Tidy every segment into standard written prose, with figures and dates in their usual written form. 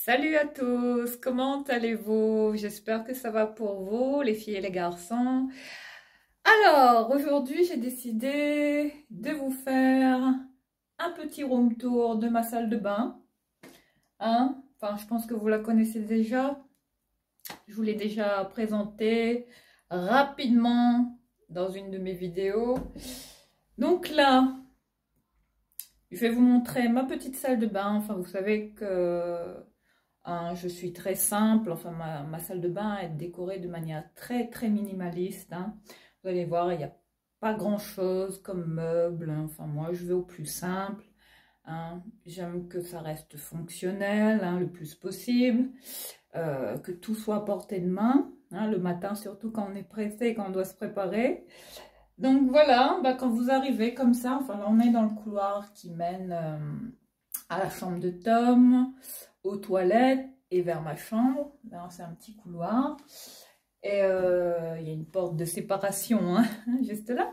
Salut à tous, comment allez-vous? J'espère que ça va pour vous, les filles et les garçons. Alors, aujourd'hui, j'ai décidé de vous faire un petit room tour de ma salle de bain. Enfin, je pense que vous la connaissez déjà. Je vous l'ai déjà présentée rapidement dans une de mes vidéos. Donc là, je vais vous montrer ma petite salle de bain. Enfin, vous savez que je suis très simple, enfin ma salle de bain est décorée de manière très minimaliste. Vous allez voir, il n'y a pas grand chose comme meuble. Enfin moi je vais au plus simple. J'aime que ça reste fonctionnel le plus possible, que tout soit à portée de main. Le matin surtout quand on est pressé, quand on doit se préparer. Donc voilà, quand vous arrivez comme ça, enfin là on est dans le couloir qui mène à la chambre de Tom, aux toilettes et vers ma chambre. Là, c'est un petit couloir. Et il y a une porte de séparation, juste là.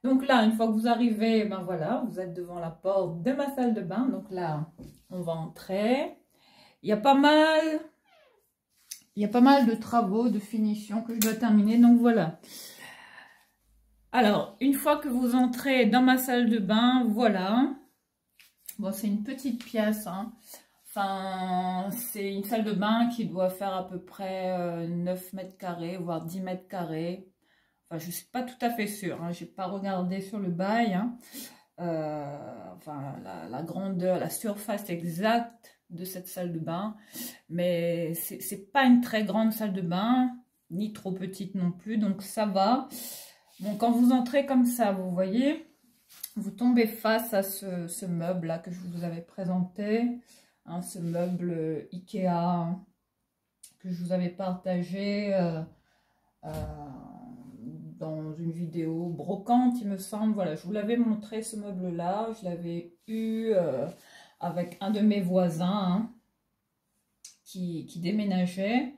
Donc là, une fois que vous arrivez, ben voilà, vous êtes devant la porte de ma salle de bain. Donc là, on va entrer. Il y a pas mal, de travaux, de finition que je dois terminer. Donc voilà. Alors, une fois que vous entrez dans ma salle de bain, voilà. Bon, c'est une petite pièce, Enfin, c'est une salle de bain qui doit faire à peu près 9 mètres carrés, voire 10 mètres carrés. Enfin, je ne suis pas tout à fait sûre, je n'ai pas regardé sur le bail. Enfin, la grandeur, la surface exacte de cette salle de bain. Mais c'est pas une très grande salle de bain, ni trop petite non plus, donc ça va. Bon, quand vous entrez comme ça, vous voyez, vous tombez face à ce meuble-là que je vous avais présenté. Ce meuble Ikea que je vous avais partagé dans une vidéo brocante, il me semble. Voilà, je vous l'avais montré ce meuble-là. Je l'avais eu avec un de mes voisins qui déménageait,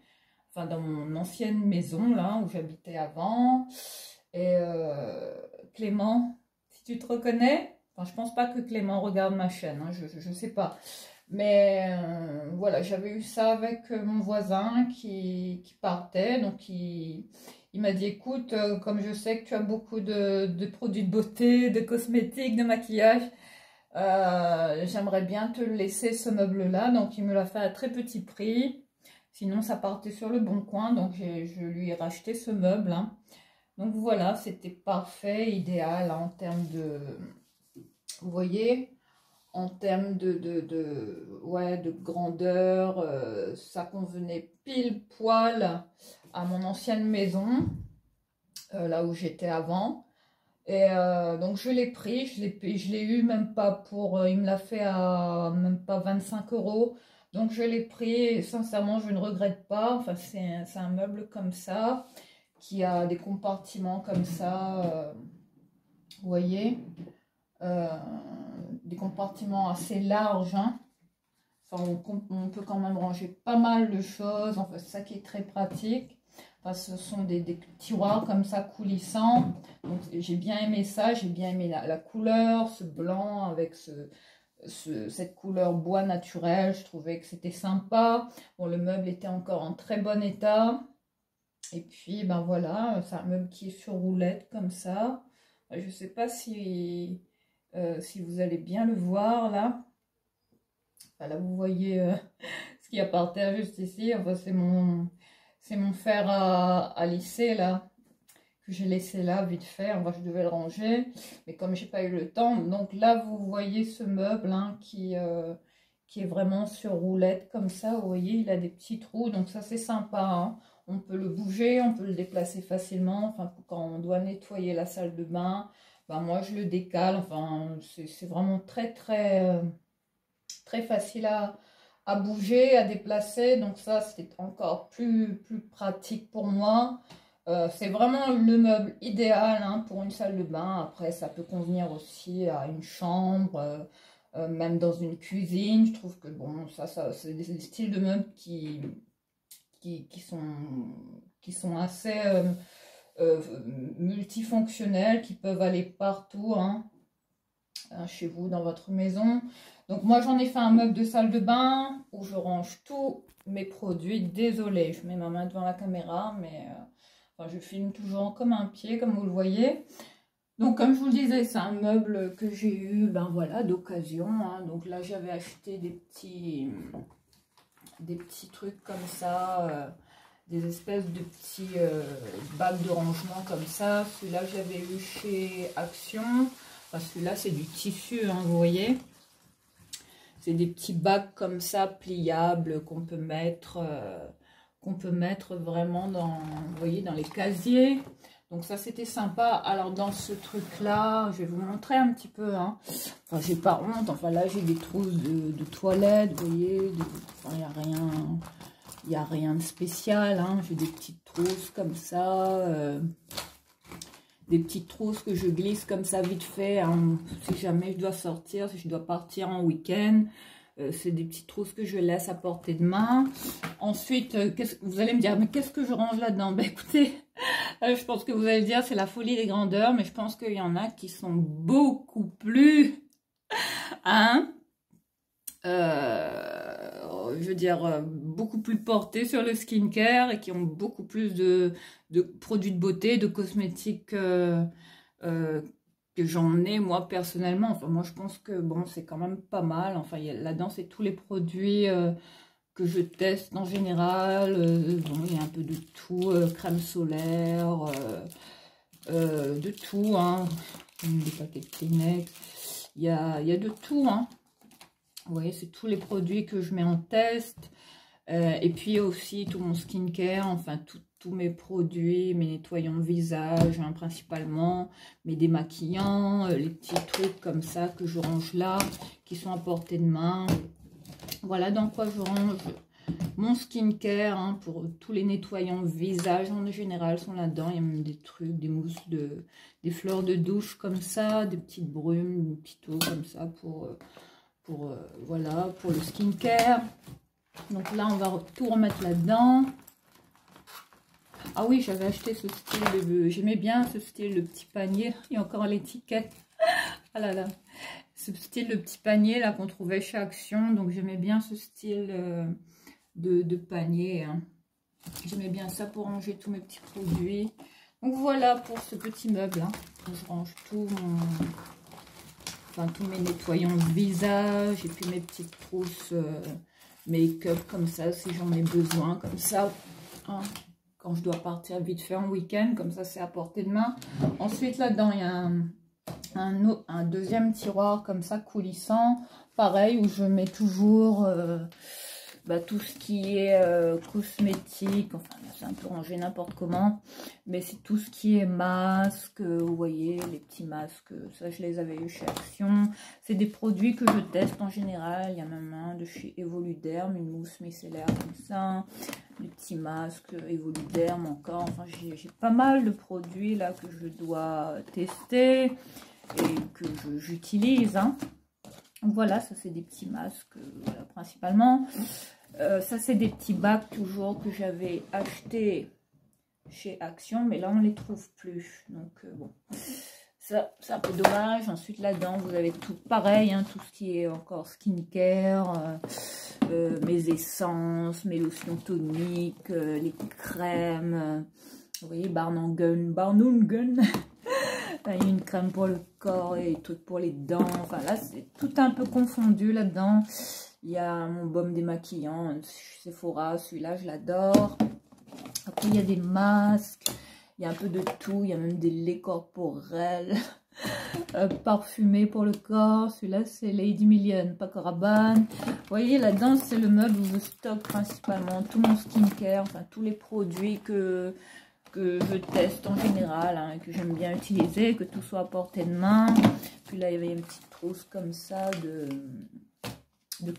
enfin dans mon ancienne maison là où j'habitais avant. Et Clément, si tu te reconnais, enfin je pense pas que Clément regarde ma chaîne, je sais pas. Mais voilà, j'avais eu ça avec mon voisin qui partait. Donc il m'a dit, écoute, comme je sais que tu as beaucoup de produits de beauté, de cosmétiques, de maquillage, j'aimerais bien te laisser ce meuble-là. Donc il me l'a fait à très petit prix. Sinon ça partait sur le bon coin. Donc je lui ai racheté ce meuble. Donc voilà, c'était parfait, idéal en termes de... Vous voyez, en termes de grandeur, ça convenait pile poil à mon ancienne maison, là où j'étais avant. Et donc je l'ai pris, je l'ai eu même pas pour, il me l'a fait à même pas 25 €. Donc je l'ai pris et sincèrement je ne regrette pas. Enfin c'est un meuble comme ça, qui a des compartiments comme ça, vous voyez. Euh, des compartiments assez larges. Enfin, on peut quand même ranger pas mal de choses. Enfin, c'est ça qui est très pratique. Enfin, ce sont des tiroirs comme ça coulissants. Donc j'ai bien aimé ça. J'ai bien aimé la couleur, ce blanc avec cette couleur bois naturel. Je trouvais que c'était sympa. Bon, le meuble était encore en très bon état. Et puis, ben voilà, c'est un meuble qui est sur roulette comme ça. Je ne sais pas si vous allez bien le voir là. Enfin, là, vous voyez ce qu'il y a par terre juste ici. Enfin, c'est mon fer à lisser là, que j'ai laissé là vite fait. Enfin, je devais le ranger, mais comme j'ai pas eu le temps. Donc là, vous voyez ce meuble qui est vraiment sur roulette comme ça. Vous voyez, il a des petits trous, donc ça c'est sympa. On peut le bouger, on peut le déplacer facilement. Enfin, quand on doit nettoyer la salle de bain, ben moi je le décale. Enfin, c'est vraiment très facile à bouger, à déplacer. Donc ça, c'est encore plus pratique pour moi. C'est vraiment le meuble idéal pour une salle de bain. Après, ça peut convenir aussi à une chambre, même dans une cuisine. Je trouve que bon, ça c'est des styles de meubles qui sont assez multifonctionnels, qui peuvent aller partout. chez vous, dans votre maison. Donc moi j'en ai fait un meuble de salle de bain où je range tous mes produits. Désolée, je mets ma main devant la caméra, mais enfin, je filme toujours comme un pied, comme vous le voyez. Donc comme je vous le disais, c'est un meuble que j'ai eu, ben voilà, d'occasion. Hein. Donc là j'avais acheté des petits trucs comme ça, des espèces de petits bacs de rangement comme ça. Celui-là j'avais eu chez Action. Enfin, celui-là c'est du tissu, hein, vous voyez. C'est des petits bacs comme ça, pliables, qu'on peut mettre vraiment dans, vous voyez, dans les casiers. Donc ça, c'était sympa. Alors, dans ce truc-là, je vais vous montrer un petit peu. Hein. Enfin, j'ai pas honte. Enfin, là, j'ai des trousses de toilette, vous voyez. Enfin, il n'y a rien de spécial. Hein. J'ai des petites trousses comme ça. Des petites trousses que je glisse comme ça vite fait, hein, si jamais je dois sortir, si je dois partir en week-end. C'est des petites trousses que je laisse à portée de main. Ensuite, vous allez me dire, mais qu'est-ce que je range là-dedans? Ben écoutez, je pense que vous allez dire, c'est la folie des grandeurs, mais je pense qu'il y en a qui sont beaucoup plus... Hein, je veux dire, beaucoup plus portés sur le skincare et qui ont beaucoup plus de produits de beauté, de cosmétiques que j'en ai moi personnellement. Enfin, moi je pense que bon, c'est quand même pas mal. Enfin, là-dedans, c'est tous les produits que je teste en général. Bon, il y a un peu de tout, crème solaire, de tout, hein. Des paquets de Kleenex. Il y a de tout, hein. Vous voyez, c'est tous les produits que je mets en test. Et puis aussi tout mon skincare, enfin tous mes produits, mes nettoyants de visage, hein, principalement, mes démaquillants, les petits trucs comme ça que je range là, qui sont à portée de main. Voilà dans quoi je range mon skincare, hein, pour tous les nettoyants de visage en général sont là-dedans. Il y a même des trucs, des mousses, des fleurs de douche comme ça, des petites brumes, des petits eaux comme ça voilà, pour le skincare. Donc là, on va tout remettre là-dedans. Ah oui, j'avais acheté ce style de... J'aimais bien ce style, le petit panier. Il y a encore l'étiquette. Ah là là. Ce style de petit panier là qu'on trouvait chez Action. Donc j'aimais bien ce style de panier. Hein. J'aimais bien ça pour ranger tous mes petits produits. Donc voilà pour ce petit meuble. Hein. Je range tout tous mes nettoyants de visage et puis mes petites trousses make-up comme ça si j'en ai besoin, comme ça, hein, quand je dois partir vite fait en week-end, comme ça c'est à portée de main. Ensuite là-dedans il y a un deuxième tiroir comme ça coulissant, pareil où je mets toujours tout ce qui est cosmétique, enfin c'est un peu rangé n'importe comment, mais c'est tout ce qui est masque, vous voyez, les petits masques, ça je les avais eu chez Action. C'est des produits que je teste en général. Il y a même un de chez Evoluderm, une mousse micellaire comme ça, des petits masques Evoluderm encore, enfin j'ai pas mal de produits là que je dois tester et que j'utilise, hein. Voilà, ça c'est des petits masques, voilà, principalement. Ça c'est des petits bacs toujours que j'avais acheté chez Action, mais là on les trouve plus. Donc bon, ça c'est un peu dommage. Ensuite là-dedans vous avez tout pareil, hein, tout ce qui est encore skincare, mes essences, mes lotions toniques, les crèmes. Vous voyez, Barnungen. Il y a une crème pour le corps et des trucs pour les dents. Enfin là, c'est tout un peu confondu là-dedans. Il y a mon baume démaquillant Sephora. Celui-là, je l'adore. Après, il y a des masques. Il y a un peu de tout. Il y a même des laits corporels parfumés pour le corps. Celui-là, c'est Lady Million, Paco Rabanne. Vous voyez, là-dedans, c'est le meuble où je stocke principalement tout mon skincare. Enfin, tous les produits que je teste en général, hein, que j'aime bien utiliser, que tout soit à portée de main. Puis là, il y avait une petite trousse comme ça de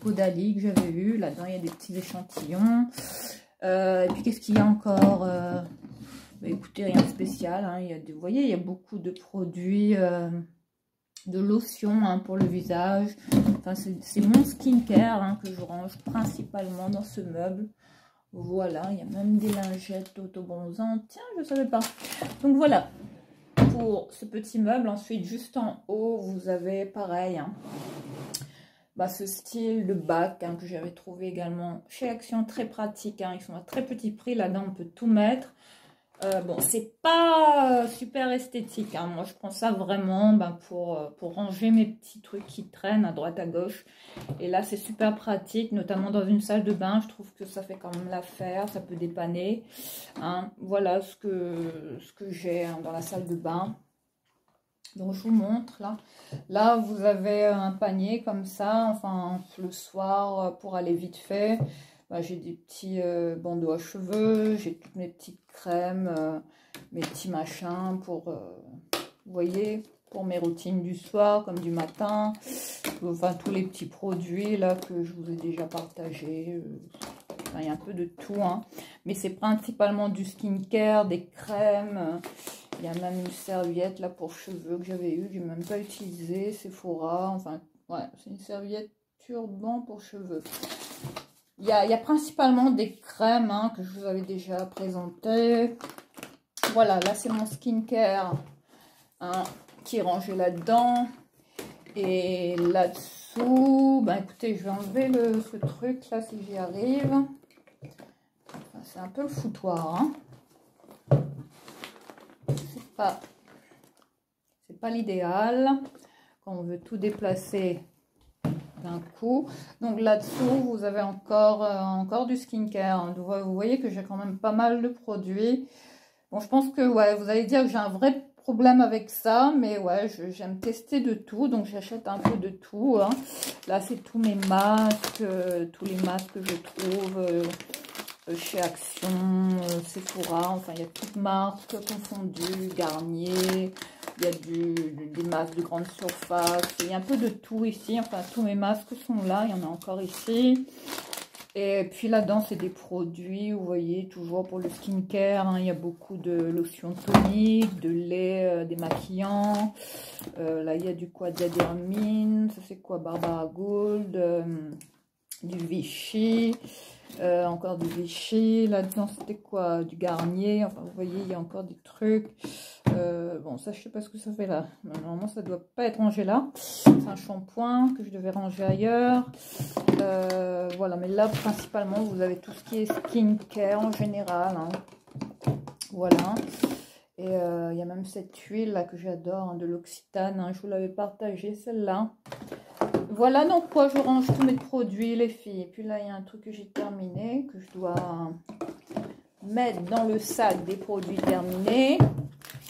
Caudalie que j'avais eu. Là-dedans, il y a des petits échantillons. Et puis, qu'est-ce qu'il y a encore écoutez, rien de spécial. Hein, vous voyez, il y a beaucoup de produits, de lotions, hein, pour le visage. Enfin, c'est mon skincare, hein, que je range principalement dans ce meuble. Voilà, il y a même des lingettes autobronzantes. Tiens, je ne savais pas. Donc voilà. pour ce petit meuble. Ensuite, juste en haut, vous avez pareil, hein, bah, ce style de bac hein, que j'avais trouvé également chez Action, très pratique. Hein, ils sont à très petit prix, là-dedans on peut tout mettre. Bon, c'est pas super esthétique. Hein. Moi, je prends ça vraiment ben, pour ranger mes petits trucs qui traînent à droite à gauche. Et là, c'est super pratique, notamment dans une salle de bain. Je trouve que ça fait quand même l'affaire, ça peut dépanner. Hein. Voilà ce que j'ai hein, dans la salle de bain. Donc, je vous montre là. Là, vous avez un panier comme ça, enfin, le soir, pour aller vite fait. Bah, j'ai des petits bandeaux à cheveux, j'ai toutes mes petites crèmes, mes petits machins pour, vous voyez, pour mes routines du soir comme du matin. Enfin, tous les petits produits là que je vous ai déjà partagés. Enfin, il y a un peu de tout, hein. Mais c'est principalement du skincare, des crèmes. Il y a même une serviette là pour cheveux que j'avais eu, que j'ai même pas utilisée, Sephora. Enfin, ouais, c'est une serviette turban pour cheveux. Il y a principalement des crèmes hein, que je vous avais déjà présentées. Voilà, là c'est mon skincare hein, qui est rangé là-dedans. Et là-dessous, ben écoutez, je vais enlever ce truc là si j'y arrive. Enfin, c'est un peu le foutoir. Hein. C'est pas l'idéal quand on veut tout déplacer d'un coup. Donc là-dessous, vous avez encore du skincare. Hein. Vous voyez que j'ai quand même pas mal de produits. Bon, je pense que ouais, vous allez dire que j'ai un vrai problème avec ça, mais ouais, j'aime tester de tout, donc j'achète un peu de tout. Hein. Là, c'est tous mes masques, tous les masques que je trouve chez Action, Sephora, enfin il y a toutes marques confondues, Garnier. Il y a des masques de grande surface. Il y a un peu de tout ici. Enfin, tous mes masques sont là. Il y en a encore ici. Et puis là-dedans, c'est des produits, vous voyez, toujours pour le skincare. Hein, il y a beaucoup de lotions toniques, de lait démaquillant. Là, il y a du quoi, Diadermine. Ça, c'est quoi, Barbara Gould. Du Vichy. Encore du Vichy. Là-dedans, c'était quoi, du Garnier. Enfin, vous voyez, il y a encore des trucs. Bon, ça, je sais pas ce que ça fait là. Normalement, ça doit pas être rangé là. C'est un shampoing que je devais ranger ailleurs. Voilà, mais là, principalement, vous avez tout ce qui est skincare en général. Hein. Voilà. Et il y a même cette huile là que j'adore, hein, de l'Occitane. Hein. Je vous l'avais partagée, celle-là. Voilà donc quoi je range tous mes produits, les filles. Et puis là, il y a un truc que j'ai terminé, que je dois mettre dans le sac des produits terminés.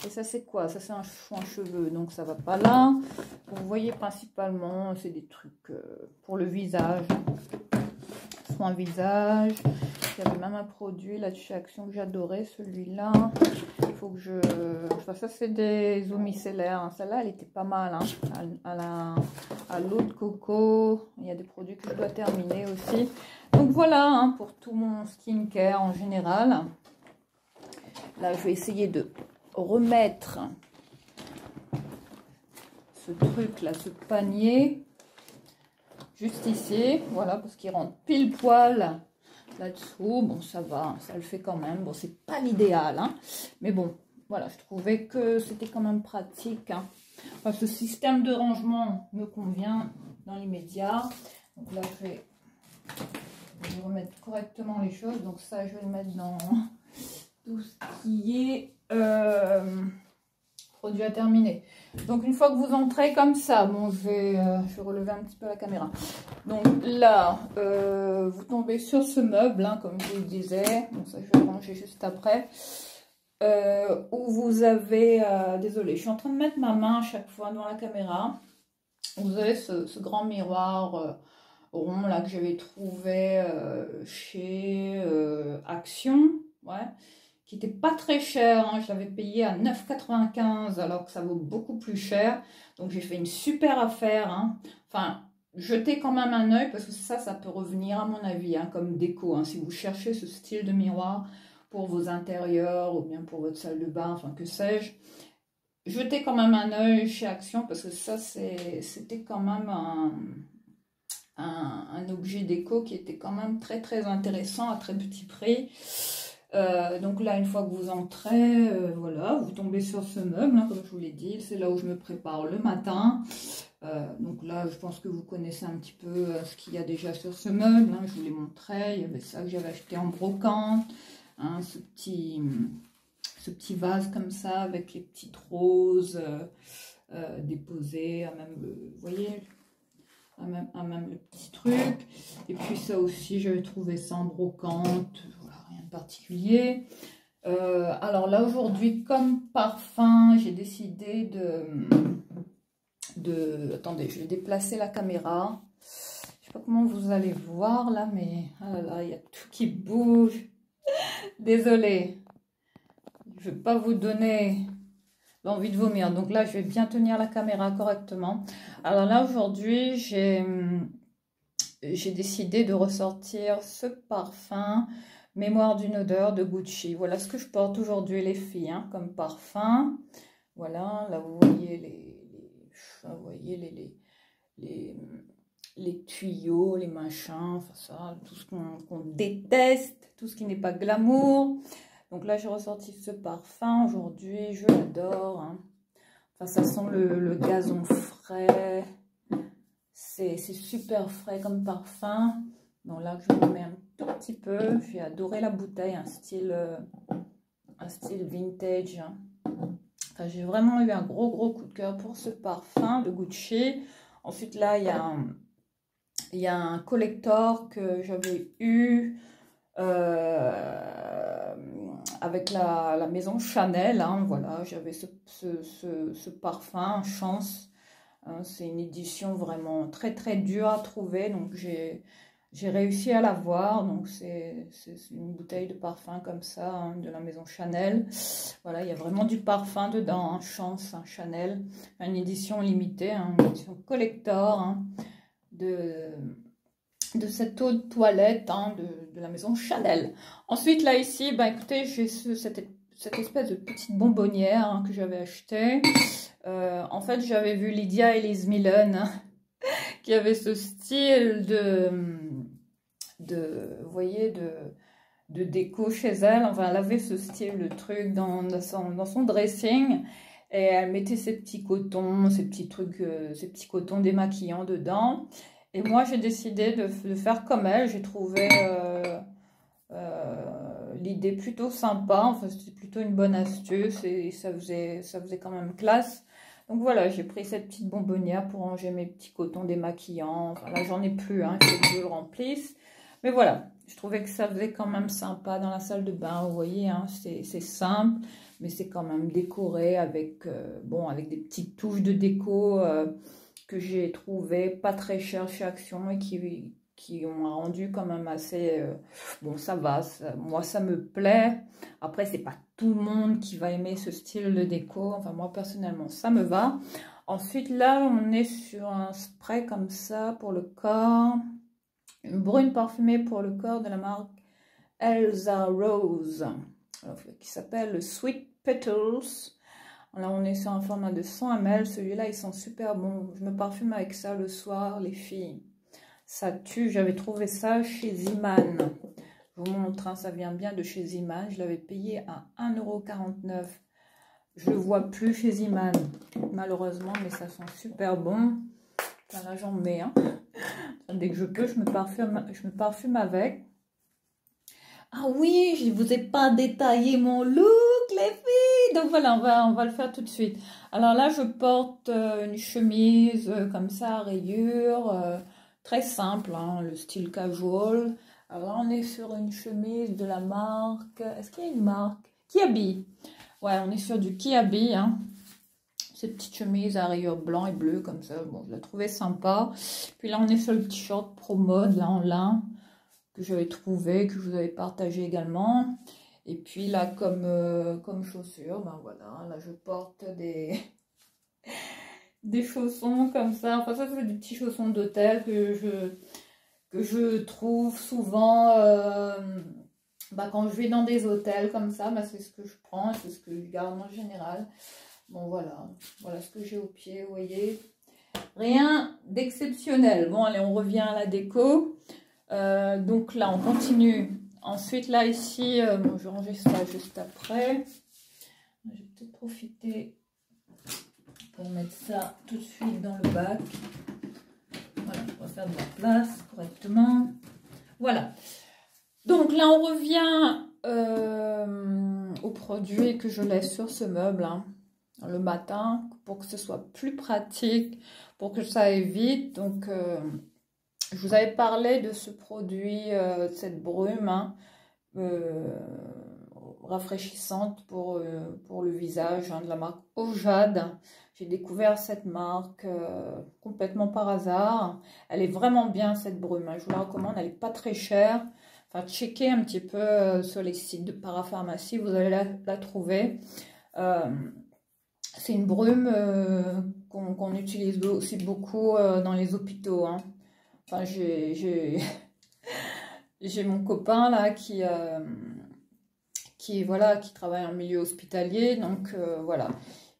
Et ça, c'est quoi? Ça, c'est un soin cheveux, donc ça va pas là. Vous voyez, principalement, c'est des trucs pour le visage. Soin visage. Il y avait même un produit là de chez Action que j'adorais, celui-là. Il faut que je... Enfin, ça, c'est des eaux micellaires. Hein. Celle-là, elle était pas mal. Hein. À l'eau de coco. Il y a des produits que je dois terminer aussi. Donc voilà, hein, pour tout mon skincare en général. Là, je vais essayer de remettre ce truc là, ce panier juste ici, voilà, parce qu'il rentre pile poil là-dessous. Bon, ça va, ça le fait quand même. Bon, c'est pas l'idéal, hein, mais bon, voilà, je trouvais que c'était quand même pratique. Hein. Enfin, ce système de rangement me convient dans l'immédiat. Donc là, je vais remettre correctement les choses. Donc ça, je vais le mettre dans tout ce qui est produit à terminer. Donc une fois que vous entrez comme ça, bon, je vais relever un petit peu la caméra. Donc là, vous tombez sur ce meuble, hein, comme je vous le disais. Donc ça, je vais le ranger juste après. Où vous avez, désolé, je suis en train de mettre ma main à chaque fois dans la caméra. Vous avez ce grand miroir rond là que j'avais trouvé chez Action, ouais, qui n'était pas très cher, hein. Je l'avais payé à 9,95 alors que ça vaut beaucoup plus cher. Donc j'ai fait une super affaire, hein. Enfin, jetez quand même un œil parce que ça peut revenir à mon avis, hein, comme déco, hein. Si vous cherchez ce style de miroir pour vos intérieurs ou bien pour votre salle de bain, enfin que sais-je, jetez quand même un œil chez Action parce que ça c'était quand même un objet déco qui était quand même très très intéressant à très petit prix. Donc là, une fois que vous entrez, voilà, vous tombez sur ce meuble, hein, comme je vous l'ai dit. C'est là où je me prépare le matin. Donc là, je pense que vous connaissez un petit peu ce qu'il y a déjà sur ce meuble. Hein, je vous l'ai montré. Il y avait ça que j'avais acheté en brocante. Hein, ce petit vase comme ça, avec les petites roses déposées. Vous voyez, à même le petit truc. Et puis ça aussi, j'avais trouvé ça en brocante. Voilà, rien de particulier. Alors là, aujourd'hui, comme parfum, j'ai décidé Attendez, je vais déplacer la caméra. Je sais pas comment vous allez voir là, mais ah là là, il y a tout qui bouge. Désolée. Je vais pas vous donner l'envie de vomir. Donc là, je vais bien tenir la caméra correctement. Alors là, aujourd'hui, j'ai décidé de ressortir ce parfum Mémoire d'une odeur de Gucci. Voilà ce que je porte aujourd'hui, les filles, hein, comme parfum. Voilà, là, vous voyez vous voyez les tuyaux, les machins, enfin ça, tout ce qu'on déteste, tout ce qui n'est pas glamour. Donc là, j'ai ressorti ce parfum aujourd'hui, je l'adore. Hein. Enfin, ça sent le gazon frais. C'est super frais comme parfum. Donc là, je vous mets un tout petit peu. J'ai adoré la bouteille, un style vintage. Hein. Enfin, j'ai vraiment eu un gros coup de cœur pour ce parfum de Gucci. Ensuite, là, il y a un collector que j'avais eu avec la maison Chanel. Hein, voilà, j'avais ce parfum, Chance. Hein, c'est une édition vraiment très dure à trouver. Donc, j'ai réussi à l'avoir. Donc, c'est une bouteille de parfum comme ça, hein, de la maison Chanel. Voilà, il y a vraiment du parfum dedans. Hein, Chance, hein, Chanel. Une édition limitée, hein, une édition collector hein, de cette eau de toilette hein, de la maison Chanel. Ensuite, là, ici, bah, écoutez, j'ai cette espèce de petite bonbonnière hein, que j'avais achetée. En fait, j'avais vu Lydia Elise Millen hein, qui avait ce style vous voyez, de déco chez elle. Enfin, elle avait ce style de truc dans son dressing. Et elle mettait ses petits cotons, ces petits trucs, ces petits cotons démaquillants dedans. Et moi, j'ai décidé de faire comme elle. J'ai trouvé l'idée plutôt sympa. Enfin, c'était plutôt une bonne astuce et ça faisait quand même classe. Donc voilà, j'ai pris cette petite bonbonnière pour ranger mes petits cotons démaquillants. Enfin, là, j'en ai plus, hein, il faut que je le remplisse. Mais voilà, je trouvais que ça faisait quand même sympa dans la salle de bain. Vous voyez, hein, c'est simple, mais c'est quand même décoré avec, avec des petites touches de déco que j'ai trouvé pas très chères chez Action et qui ont rendu quand même assez... bon, ça va, moi ça me plaît. Après, c'est pas tout le monde qui va aimer ce style de déco. Enfin, moi personnellement, ça me va. Ensuite, là, on est sur un spray comme ça pour le corps. Une brune parfumée pour le corps de la marque Elsa Rose, qui s'appelle le Sweet Petals. Là, on est sur un format de 100 ml. Celui-là, il sent super bon. Je me parfume avec ça le soir, les filles. Ça tue. J'avais trouvé ça chez Ziman. Je vous montre, hein, ça vient bien de chez Ziman. Je l'avais payé à 1,49 €. Je le vois plus chez Ziman, malheureusement, mais ça sent super bon. Enfin, là, j'en mets. Hein. Dès que je peux, je me parfume avec. Ah oui, je ne vous ai pas détaillé mon look, les filles. Donc voilà, on va le faire tout de suite. Alors là, je porte une chemise comme ça, à rayures, très simple, hein, le style casual. Alors là, on est sur une chemise de la marque... Est-ce qu'il y a une marque? Kiabi. Ouais, on est sur du Kiabi, hein. Cette petite chemise à rayures blanc et bleu comme ça, bon, je la trouvais sympa. Puis là, on est sur le petit short Pro Mode, là, en lin, que j'avais trouvé, que je vous avais partagé également. Et puis là, comme chaussures, ben voilà, là, je porte des chaussons comme ça. Enfin, ça, c'est des petits chaussons d'hôtel que je trouve souvent... quand je vais dans des hôtels comme ça, c'est ce que je prends, c'est ce que je garde en général. Bon, voilà ce que j'ai au pied, vous voyez. Rien d'exceptionnel. Bon, allez, on revient à la déco. Donc là, on continue Ensuite, là, ici, bon, je vais ranger ça juste après. Je vais peut-être profiter pour mettre ça tout de suite dans le bac. Voilà, on va faire de la place correctement. Voilà. Donc là, on revient au produit que je laisse sur ce meuble hein, le matin pour que ce soit plus pratique, pour que ça aille vite. Donc, je vous avais parlé de ce produit, de cette brume hein, rafraîchissante pour le visage hein, de la marque Ojade. J'ai découvert cette marque complètement par hasard. Elle est vraiment bien cette brume, hein. Je vous la recommande, elle n'est pas très chère. Enfin, checkez un petit peu sur les sites de parapharmacie, vous allez la trouver. C'est une brume qu'on utilise aussi beaucoup dans les hôpitaux. Hein. Enfin, j'ai mon copain là voilà, qui travaille en milieu hospitalier, donc voilà.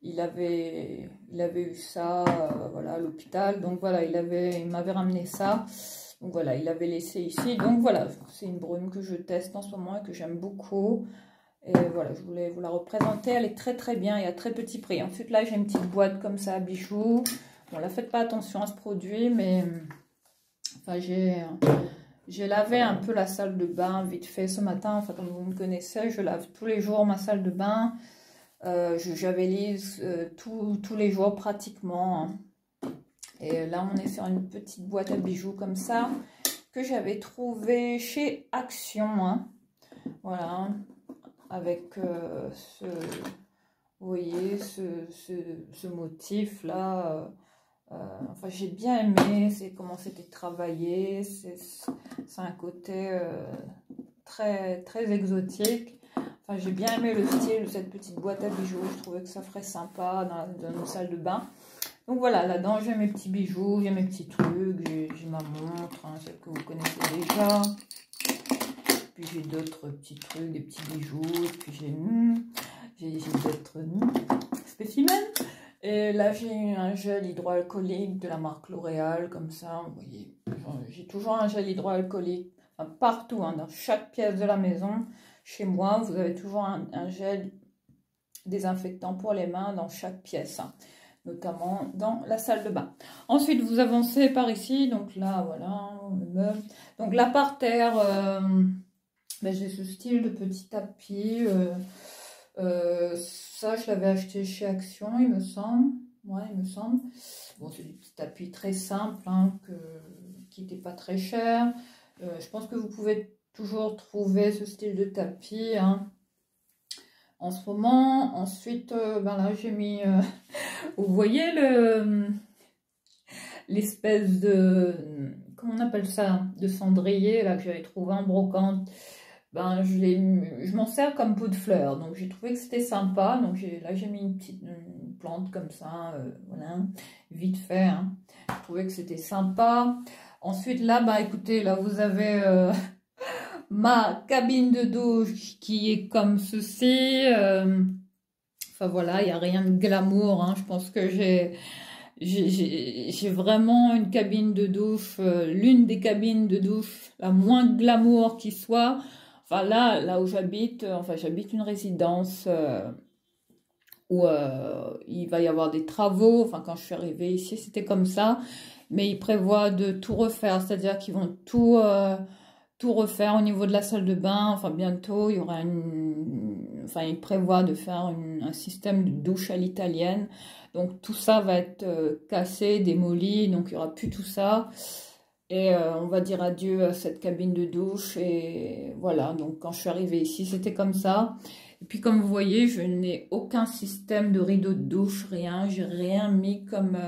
Il avait eu ça voilà, à l'hôpital, donc voilà, il m'avait ramené ça. Donc voilà, il l'avait laissé ici. Donc voilà, c'est une brume que je teste en ce moment et que j'aime beaucoup. Et voilà, je voulais vous la représenter. Elle est très très bien et à très petit prix. Ensuite là, j'ai une petite boîte comme ça à bijoux. Bon là, faites pas attention à ce produit, mais enfin j'ai lavé un peu la salle de bain vite fait ce matin. Enfin comme vous me connaissez, je lave tous les jours ma salle de bain. Je javelise tous les jours pratiquement. Hein. Et là, on est sur une petite boîte à bijoux comme ça, que j'avais trouvé chez Action. Hein. Voilà, avec vous voyez, ce motif-là. Enfin, j'ai bien aimé, c'est comment c'était travaillé. C'est un côté très, très exotique. Enfin, j'ai bien aimé le style de cette petite boîte à bijoux. Je trouvais que ça ferait sympa dans une salle de bain. Donc voilà, là-dedans, j'ai mes petits bijoux, j'ai mes petits trucs, j'ai ma montre, hein, celle que vous connaissez déjà. Puis j'ai d'autres petits trucs, des petits bijoux, et puis j'ai d'autres spécimens. Et là, j'ai un gel hydroalcoolique de la marque L'Oréal, comme ça, vous voyez. J'ai toujours un gel hydroalcoolique, enfin, partout, hein, dans chaque pièce de la maison. Chez moi, vous avez toujours un gel désinfectant pour les mains dans chaque pièce. Hein. Notamment dans la salle de bain. Ensuite, vous avancez par ici, donc là, voilà, le meuble. Donc là, par terre, ben, j'ai ce style de petit tapis. Ça, je l'avais acheté chez Action, il me semble. Ouais, il me semble. Bon, c'est du petit tapis très simple, hein, qui n'était pas très cher. Je pense que vous pouvez toujours trouver ce style de tapis, hein. En ce moment, ensuite, ben là, j'ai mis, vous voyez l'espèce de, comment on appelle ça, de cendrier, là, que j'avais trouvé en brocante. Ben, je m'en sers comme pot de fleurs, donc j'ai trouvé que c'était sympa. Donc là, j'ai mis une petite plante comme ça, voilà, vite fait. Hein. Je trouvais que c'était sympa. Ensuite, là, bah écoutez, là, vous avez... ma cabine de douche qui est comme ceci. Enfin voilà, il n'y a rien de glamour. Hein. Je pense que j'ai vraiment une cabine de douche, l'une des cabines de douche la moins glamour qui soit. Enfin là où j'habite, enfin j'habite une résidence où il va y avoir des travaux. Enfin quand je suis arrivée ici, c'était comme ça. Mais ils prévoient de tout refaire, c'est-à-dire qu'ils vont tout refaire au niveau de la salle de bain. Enfin, bientôt, il y aura enfin, il prévoit de faire un système de douche à l'italienne. Donc, tout ça va être cassé, démoli. Donc, il n'y aura plus tout ça. Et on va dire adieu à cette cabine de douche. Et voilà. Donc, quand je suis arrivée ici, c'était comme ça. Et puis, comme vous voyez, je n'ai aucun système de rideau de douche, rien. J'ai rien mis comme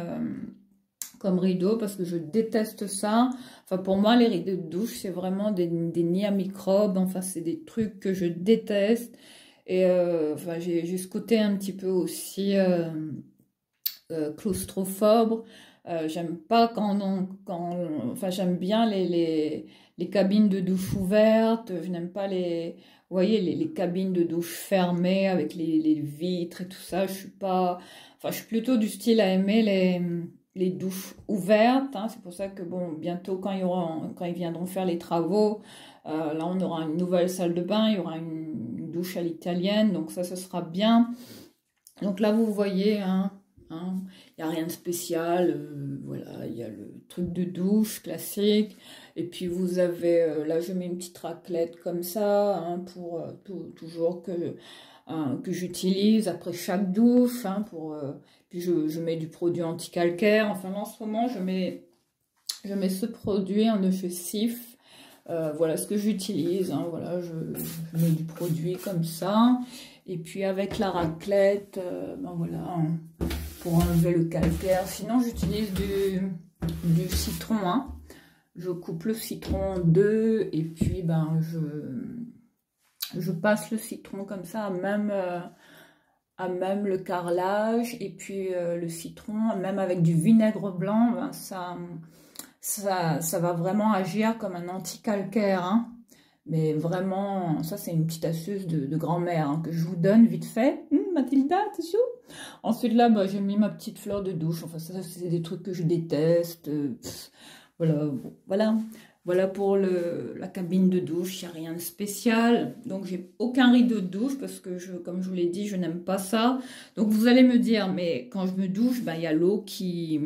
rideau parce que je déteste ça. Enfin, pour moi, les rideaux de douche, c'est vraiment des nids à microbes. Enfin, c'est des trucs que je déteste. Et enfin, j'ai ce côté un petit peu aussi claustrophobe. J'aime pas enfin, j'aime bien les cabines de douche ouvertes. Je n'aime pas vous voyez, les cabines de douche fermées avec les vitres et tout ça. Je suis pas, enfin, je suis plutôt du style à aimer les douches ouvertes, hein. C'est pour ça que bon, bientôt quand ils viendront faire les travaux, Là, on aura une nouvelle salle de bain, il y aura une douche à l'italienne, donc ça, ce sera bien. Donc là, vous voyez, il n'y a rien de spécial. Voilà, il y a le truc de douche classique. Et puis, vous avez, là, je mets une petite raclette comme ça, pour toujours que j'utilise après chaque douche. Puis, je mets du produit anti-calcaire. Enfin, là, en ce moment, je mets ce produit de chez Sif. Voilà ce que j'utilise, voilà, je mets du produit comme ça, et puis avec la raclette, voilà, pour enlever le calcaire. Sinon, j'utilise du citron, je coupe le citron en deux, et puis je passe le citron comme ça à même le carrelage, et puis le citron, même avec du vinaigre blanc, ça va vraiment agir comme un anti-calcaire, Mais vraiment, ça c'est une petite astuce de grand-mère que je vous donne vite fait. Mathilda, t'es chaud? Ensuite là, j'ai mis ma petite fleur de douche. Enfin, ça c'est des trucs que je déteste. Voilà, bon, voilà pour la cabine de douche. Il n'y a rien de spécial. Donc j'ai aucun rideau de douche parce que, comme je vous l'ai dit, je n'aime pas ça. Donc vous allez me dire, mais quand je me douche, il y a l'eau qui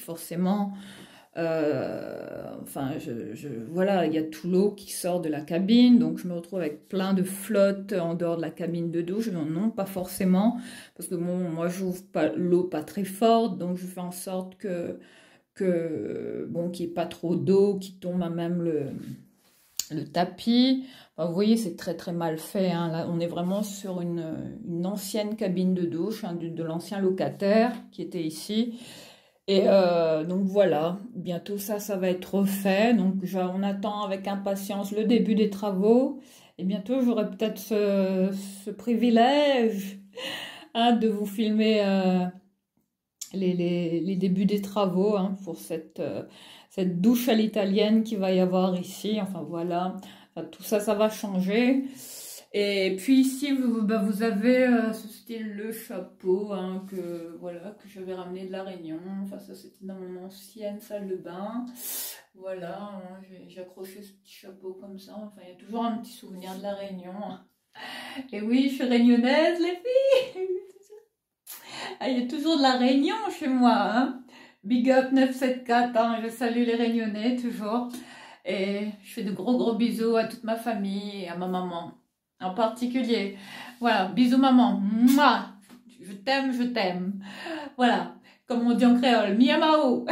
forcément, voilà, il y a tout l'eau qui sort de la cabine, donc je me retrouve avec plein de flotte en dehors de la cabine de douche. Non, pas forcément, parce que bon, moi j'ouvre l'eau pas très forte, donc je fais en sorte qu'il n'y ait pas trop d'eau qui tombe à même le tapis. Enfin, vous voyez, c'est très très mal fait, Là, on est vraiment sur une ancienne cabine de douche, de l'ancien locataire qui était ici. Et donc voilà, bientôt ça va être refait. Donc on attend avec impatience le début des travaux. Et bientôt j'aurai peut-être ce privilège de vous filmer les débuts des travaux pour cette douche à l'italienne qu'il va y avoir ici. Enfin voilà, tout ça va changer. Et puis ici, vous avez ce style le chapeau que j'avais ramené de La Réunion. Enfin, ça, c'était dans mon ancienne salle de bain. Voilà, j'ai accroché ce petit chapeau comme ça. Enfin, il y a toujours un petit souvenir de La Réunion. Et oui, je suis réunionnaise, les filles. Il y a toujours de La Réunion chez moi. Big up 974, je salue les Réunionnais toujours. Et je fais de gros bisous à toute ma famille et à ma maman en particulier. Voilà, bisous maman. Mouah, je t'aime, je t'aime. Voilà, comme on dit en créole, miamao.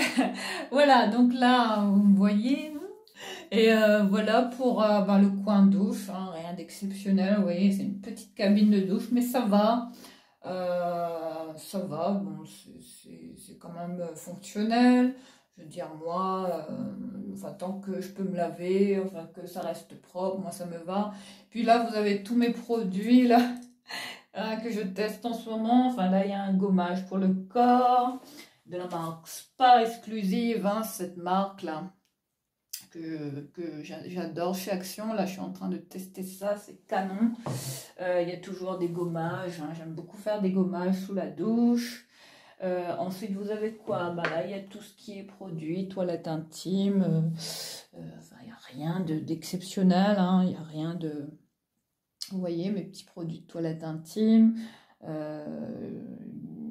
Voilà, donc là, vous voyez. Et voilà pour le coin douche, rien d'exceptionnel. Vous voyez, c'est une petite cabine de douche, mais ça va. Bon, c'est quand même fonctionnel. Je veux dire, moi, tant que je peux me laver, que ça reste propre, moi ça me va. Puis là, vous avez tous mes produits là que je teste en ce moment. Enfin, là, il y a un gommage pour le corps de la marque Spa Exclusive, cette marque là que j'adore chez Action. Là, je suis en train de tester ça, c'est canon. Il y a toujours des gommages, j'aime beaucoup faire des gommages sous la douche. Ensuite, vous avez quoi? Là, il y a tout ce qui est produit, toilette intime. Il n'y a rien d'exceptionnel, il n'y a rien de... Vous voyez, mes petits produits de toilette intime.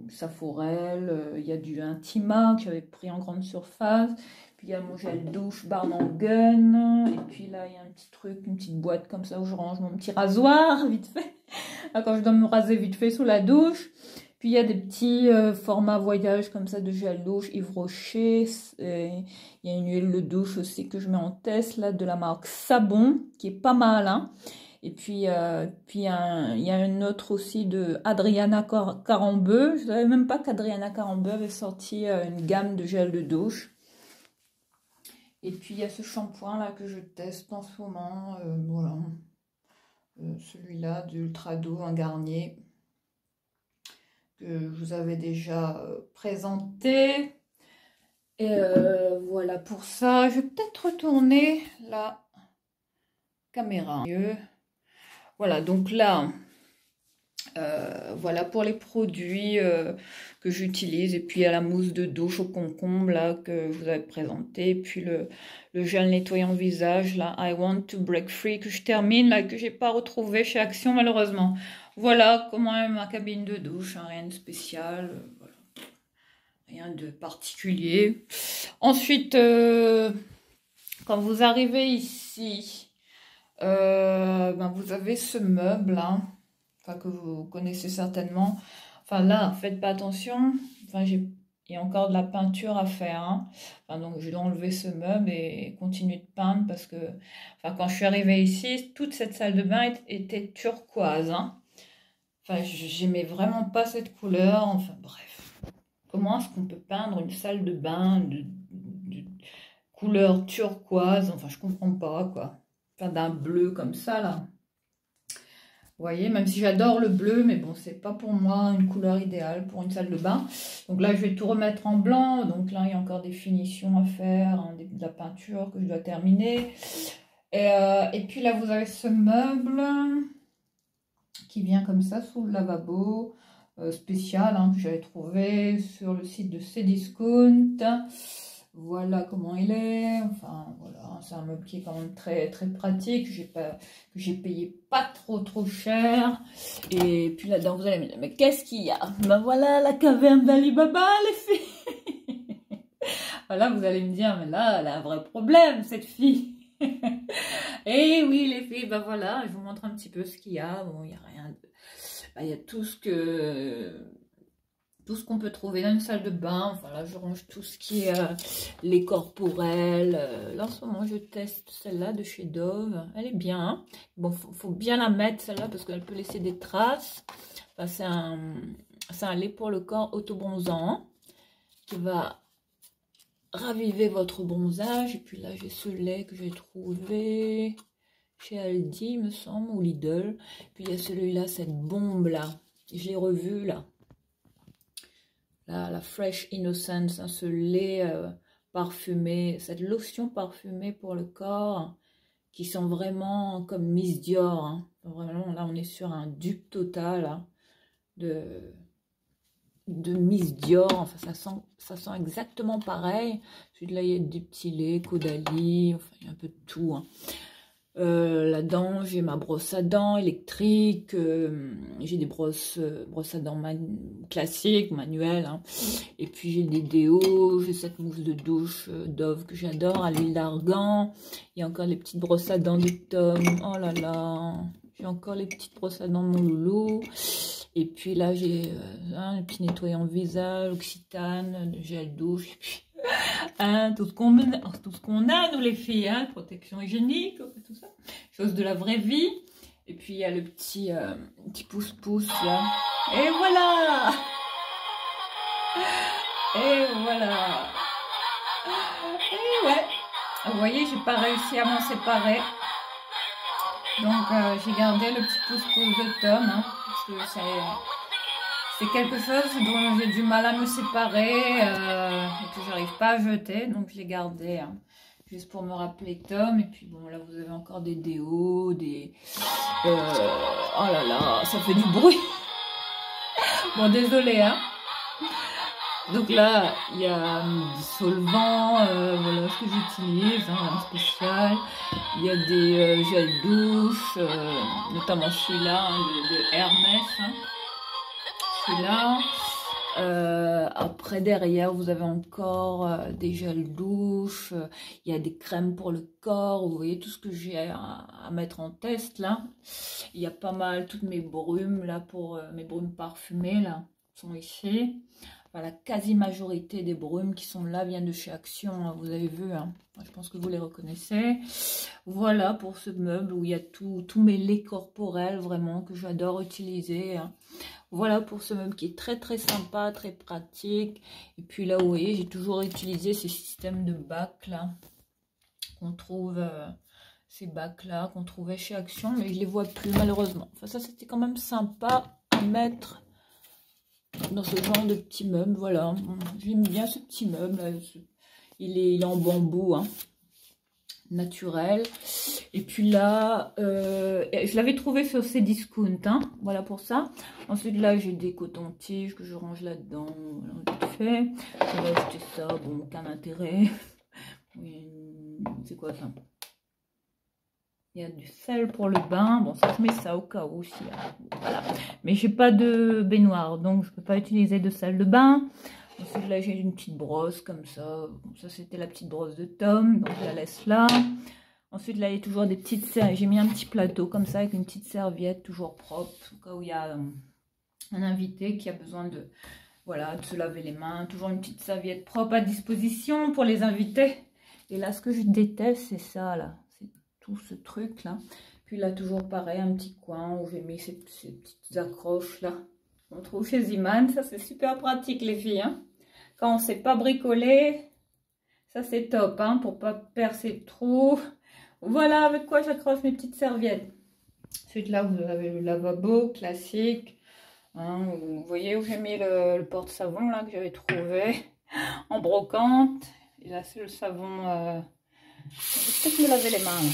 Saforel, il y a du Intima que j'avais pris en grande surface. Puis il y a mon gel douche Barn Gun. Et puis là, il y a un petit truc, une petite boîte comme ça où je range mon petit rasoir, vite fait. Là, quand je dois me raser vite fait sous la douche. Puis il y a des petits formats voyage comme ça de gel douche Yves Rocher. Il y a une huile de douche aussi que je mets en test là de la marque Sabon qui est pas mal. Et puis il y a une autre aussi de Adriana Carambeu. Je ne savais même pas qu'Adriana Carambeu avait sorti une gamme de gel de douche. Et puis il y a ce shampoing là que je teste en ce moment. Voilà. Celui-là d'Ultra Doux, un Garnier que je vous avais déjà présenté. Et voilà pour ça. Je vais peut-être retourner la caméra. Voilà, donc là, Voilà pour les produits que j'utilise. Et puis il y a la mousse de douche au concombre là que je vous avais présenté. Et puis le gel nettoyant visage là, I Want to Break Free, que je termine là, que j'ai pas retrouvé chez Action malheureusement. Voilà comment est ma cabine de douche, hein, rien de spécial, voilà. Rien de particulier. Ensuite, quand vous arrivez ici, ben vous avez ce meuble là, que vous connaissez certainement. Enfin là, faites pas attention. Enfin, il y a encore de la peinture à faire, hein. Enfin, donc je dois enlever ce meuble et continuer de peindre parce que, enfin, quand je suis arrivée ici, toute cette salle de bain était turquoise, hein. Enfin, j'aimais vraiment pas cette couleur. Enfin bref, comment est-ce qu'on peut peindre une salle de bain de couleur turquoise? Enfin, je comprends pas quoi. Enfin, d'un bleu comme ça là. Vous voyez, même si j'adore le bleu, mais bon, c'est pas pour moi une couleur idéale pour une salle de bain. Donc là, je vais tout remettre en blanc. Donc là, il y a encore des finitions à faire, hein, de la peinture que je dois terminer. Et puis là, vous avez ce meuble qui vient comme ça sous le lavabo spécial, hein, que j'avais trouvé sur le site de Cdiscount. Voilà comment il est. Enfin voilà, c'est un meuble qui est quand même très très pratique, que j'ai payé pas trop cher. Et puis là-dedans vous allez me dire, mais qu'est-ce qu'il y a? Ben voilà la caverne d'Ali Baba, les filles. Voilà, vous allez me dire, mais là elle a un vrai problème cette fille. Et oui les filles, ben voilà, je vous montre un petit peu ce qu'il y a. Bon, il y a rien de... Ben, il y a tout ce qu'on peut trouver dans une salle de bain. Enfin là, je range tout ce qui est les corporels. Là, en ce moment, je teste celle-là de chez Dove. Elle est bien, hein. Bon, faut bien la mettre, celle-là, parce qu'elle peut laisser des traces. Enfin, c'est un lait pour le corps auto-bronzant qui va raviver votre bronzage. Et puis là, j'ai ce lait que j'ai trouvé chez Aldi, me semble, ou Lidl. Puis il y a celui-là, cette bombe-là. Je l'ai revu, là. La Fresh Innocence, hein, ce lait parfumé, cette lotion parfumée pour le corps, qui sent vraiment comme Miss Dior, hein. Vraiment, là, on est sur un dupe total, hein, de Miss Dior. Enfin, ça sent exactement pareil. Celui-là, il y a du petit lait, Caudalie, enfin, il y a un peu de tout, hein. Là-dedans, j'ai ma brosse à dents électrique, j'ai des brosses à dents classiques, manuelles, hein. Et puis j'ai des déos, j'ai cette mousse de douche Dove que j'adore, à l'huile d'argan. Il y a encore les petites brosses à dents de Tom, oh là là, j'ai encore les petites brosses à dents de mon loulou. Et puis là, j'ai un petit nettoyant visage, Occitane, gel douche, et puis... Hein, tout ce qu'on a, nous les filles, hein, protection hygiénique, tout ça, chose de la vraie vie. Et puis il y a le petit pouce-pouce là. Et voilà. Et voilà. Et ouais. Vous voyez, j'ai pas réussi à m'en séparer. Donc j'ai gardé le petit pouce-pouce de Tom, hein, parce que c'est quelque chose dont j'ai du mal à me séparer et que j'arrive pas à jeter. Donc, je l'ai gardé, hein, juste pour me rappeler Tom. Et puis, bon, là, vous avez encore des déos, des... oh là là, ça fait du bruit. Bon, désolé, hein. Donc là, il y a des solvants, voilà ce que j'utilise, hein, un spécial. Il y a des gels douche, notamment celui-là, hein, de Hermès, hein. Là, après derrière vous avez encore des gels douche, il y a des crèmes pour le corps, vous voyez tout ce que j'ai à mettre en test là. Il y a pas mal, toutes mes brumes là, pour mes brumes parfumées là, sont ici. Enfin, la quasi-majorité des brumes qui sont là viennent de chez Action, hein, vous avez vu, hein. Je pense que vous les reconnaissez. Voilà pour ce meuble où il y a tous mes laits corporels vraiment que j'adore utiliser, hein. Voilà pour ce meuble qui est très très sympa, très pratique. Et puis là, vous voyez, j'ai toujours utilisé ces systèmes de bacs là qu'on trouve, ces bacs là qu'on trouvait chez Action, mais je les vois plus malheureusement. Enfin, ça c'était quand même sympa à mettre dans ce genre de petit meuble. Voilà, j'aime bien ce petit meuble là. Il est en bambou, hein. naturel. Et puis là, je l'avais trouvé sur ces discounts, hein, voilà pour ça. Ensuite là, j'ai des cotons-tiges que je range là-dedans, voilà, vite fait. J'ai acheté ça, bon, aucun intérêt. C'est quoi ça? Il y a du sel pour le bain. Bon, ça, je mets ça au cas où aussi. Voilà. Mais j'ai pas de baignoire, donc je peux pas utiliser de salle de bain. Ensuite, là, j'ai une petite brosse comme ça. Bon, ça, c'était la petite brosse de Tom, donc je la laisse là. Ensuite, là, il y a toujours des petites serviettes. J'ai mis un petit plateau comme ça avec une petite serviette toujours propre, au cas où il y a un invité qui a besoin de, voilà, de se laver les mains. Toujours une petite serviette propre à disposition pour les invités. Et là, ce que je déteste, c'est ça, là. Ce truc là, puis là toujours pareil, un petit coin où j'ai mis ces petites accroches là, on trouve chez Ziman. Ça c'est super pratique les filles, hein. Quand on sait pas bricoler, ça c'est top, hein, pour pas percer le trou. Voilà avec quoi j'accroche mes petites serviettes. Ensuite là vous avez le lavabo classique, hein, vous voyez où j'ai mis le porte-savon là que j'avais trouvé en brocante. Et là c'est le savon, je vais peut-être me laver les mains là.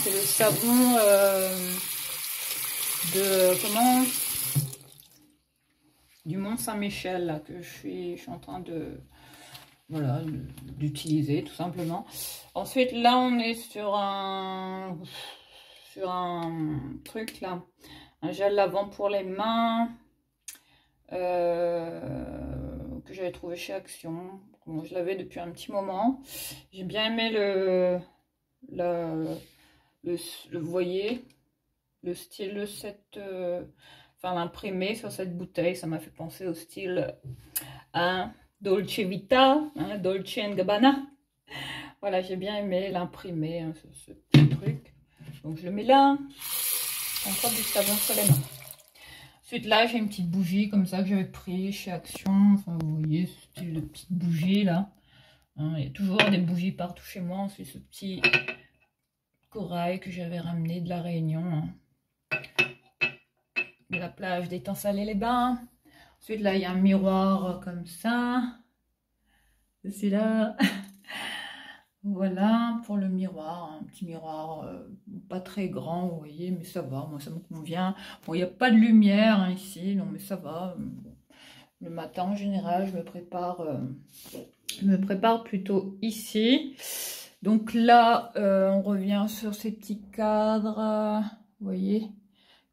C'est le savon du Mont Saint-Michel là, que je suis en train de, voilà, d'utiliser tout simplement. Ensuite là on est sur un truc là, un gel lavant pour les mains que j'avais trouvé chez Action. Bon, je l'avais depuis un petit moment. J'ai bien aimé vous voyez le style, enfin l'imprimé sur cette bouteille, ça m'a fait penser au style Dolce Vita, hein, Dolce & Gabbana. Voilà, j'ai bien aimé l'imprimer, hein, ce petit truc. Donc je le mets là, encore du savon sur les mains. Ensuite là, j'ai une petite bougie comme ça que j'avais pris chez Action. Enfin, vous voyez ce style de petite bougie là. Hein, il y a toujours des bougies partout chez moi. Ensuite, ce petit corail que j'avais ramené de la Réunion, hein, de la plage d'Étang-Salé-les-Bains. Ensuite là il y a un miroir comme ça, c'est là. Voilà pour le miroir, un petit miroir pas très grand, vous voyez, mais ça va, moi ça me convient. Bon, il n'y a pas de lumière hein, ici, non mais ça va. Le matin en général je me prépare plutôt ici. Donc là, on revient sur ces petits cadres, vous voyez,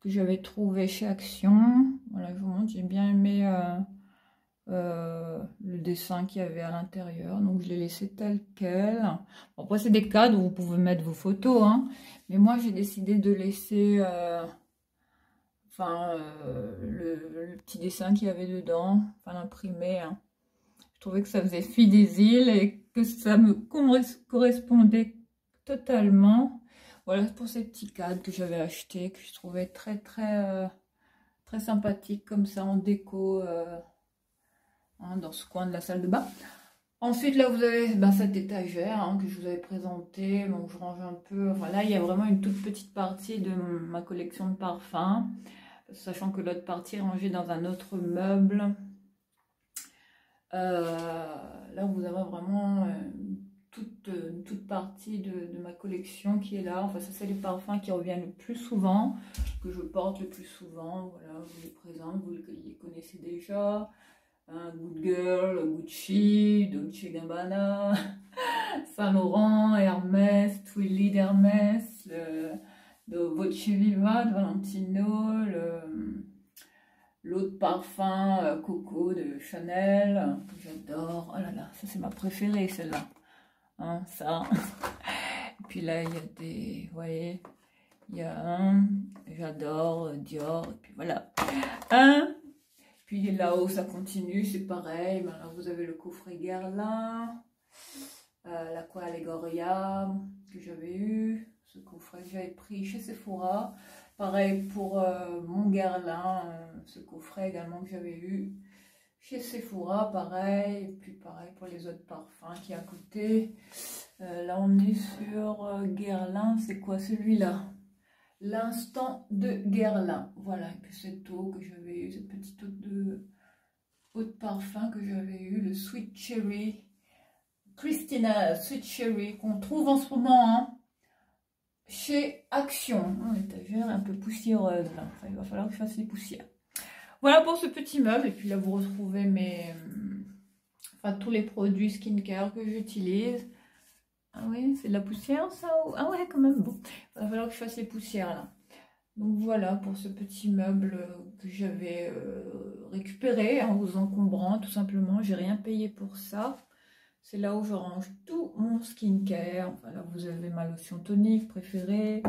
que j'avais trouvé chez Action. Voilà, je vous montre, j'ai bien aimé le dessin qu'il y avait à l'intérieur. Donc je l'ai laissé tel quel. Bon, après, c'est des cadres où vous pouvez mettre vos photos, hein. Mais moi, j'ai décidé de laisser le petit dessin qu'il y avait dedans, enfin l'imprimé, hein. Je trouvais que ça faisait Fille des îles et que ça me correspondait totalement. Voilà pour ces petits cadres que j'avais achetés, que je trouvais très sympathique comme ça en déco hein, dans ce coin de la salle de bain. Ensuite là vous avez cette étagère hein, que je vous avais présentée. Bon, je range un peu. Voilà, il y a vraiment une toute petite partie de ma collection de parfums, sachant que l'autre partie est rangée dans un autre meuble. Là vous avez vraiment toute partie de ma collection qui est là. Enfin ça c'est les parfums qui reviennent le plus souvent, que je porte le plus souvent. Voilà, je vous les présente, vous les connaissez déjà. Good Girl, Gucci, Dolce Gabbana, Saint Laurent, Hermès, Twilly d'Hermès, de Voce Viva de Valentino, l'autre parfum Coco de Chanel, que j'adore. Oh là là, ça c'est ma préférée celle-là. Hein, ça. Et puis là, il y a des, vous voyez, il y a un, j'adore, Dior, et puis voilà. Puis là-haut, ça continue, c'est pareil. Maintenant, vous avez le coffret Guerlain, l'Aqua Allegoria que j'avais eu, ce coffret que j'avais pris chez Sephora. Pareil pour mon Guerlain, ce coffret également que j'avais eu chez Sephora, pareil. Et puis pareil pour les autres parfums qui est à côté. Là, on est sur Guerlain, c'est quoi celui-là? L'instant de Guerlain, voilà, et puis cette eau que j'avais eu, cette petite eau de parfum que j'avais eu, le Sweet Cherry, Christina Sweet Cherry qu'on trouve en ce moment hein, chez Action. L'étagère est un peu poussiéreuse là. Enfin, il va falloir que je fasse les poussières. Voilà pour ce petit meuble. Et puis là, vous retrouvez tous les produits skincare que j'utilise. Ah oui, c'est de la poussière ça? Ah ouais, quand même. Bon, il va falloir que je fasse les poussières là. Donc voilà pour ce petit meuble que j'avais récupéré en vous encombrant tout simplement. J'ai rien payé pour ça. C'est là où je range tout mon skincare. Enfin, là vous avez ma lotion tonique préférée.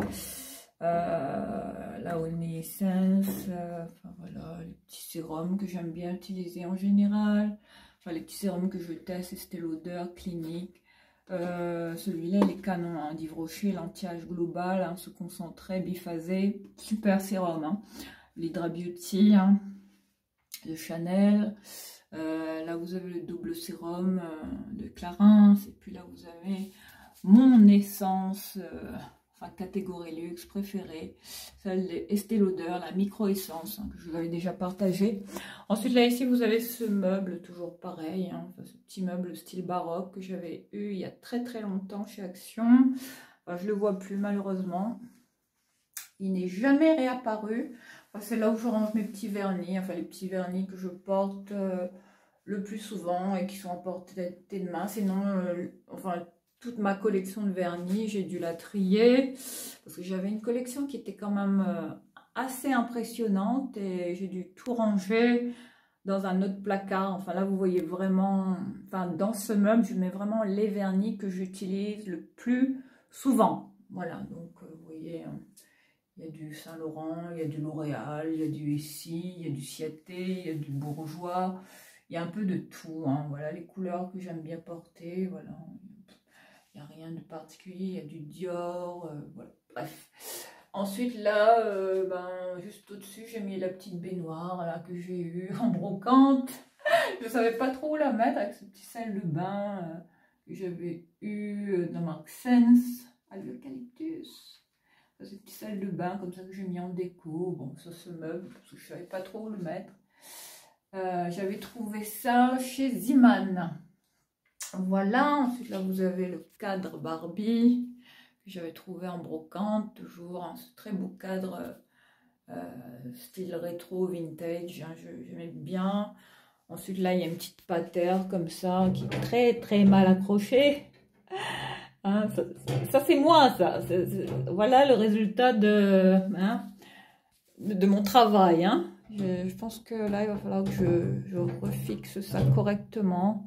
La Honey Essence. Enfin voilà, les petits sérums que j'aime bien utiliser en général. Enfin les petits sérums que je teste, Estée Lauder, Clinique. Celui-là il est canon hein, d'Yves Rocher, l'anti-âge global, hein, se concentrer, biphasé, super sérum hein. L'Hydra Beauty hein, de Chanel, là vous avez le double sérum de Clarins, et puis là vous avez mon essence enfin catégorie luxe préférée, celle de Estée Lauder, la micro essence hein, que je vous avais déjà partagée. Ensuite là ici vous avez ce meuble toujours pareil, hein, enfin, ce petit meuble style baroque que j'avais eu il y a très longtemps chez Action. Enfin, je le vois plus malheureusement, il n'est jamais réapparu. Enfin, c'est là où je range mes petits vernis, enfin les petits vernis que je porte le plus souvent et qui sont en portée de main. Sinon enfin toute ma collection de vernis, j'ai dû la trier parce que j'avais une collection qui était quand même assez impressionnante et j'ai dû tout ranger dans un autre placard. Enfin là vous voyez vraiment, enfin dans ce meuble je mets vraiment les vernis que j'utilise le plus souvent. Voilà, donc vous voyez, il y a du Saint-Laurent, il y a du L'Oréal, il y a du Essie, il y a du Ciaté, il y a du Bourjois, il y a un peu de tout, hein. Voilà les couleurs que j'aime bien porter, voilà. Il n'y a rien de particulier, il y a du Dior, voilà, bref. Ensuite là, juste au-dessus, j'ai mis la petite baignoire là, que j'ai eue en brocante. Je ne savais pas trop où la mettre avec ce petit salle de bain que j'avais eu de marque Sense à l'eucalyptus. Ce petit salle de bain comme ça que j'ai mis en déco, bon, ça se meuble parce que je ne savais pas trop où le mettre. J'avais trouvé ça chez Ziman. Voilà, ensuite là vous avez le cadre Barbie que j'avais trouvé en brocante, toujours un très beau cadre style rétro vintage, hein, j'aimais bien. Ensuite là il y a une petite patère comme ça qui est très mal accrochée. Hein, ça c'est moi ça, voilà le résultat hein, de mon travail. Hein. Je pense que là il va falloir que je refixe ça correctement.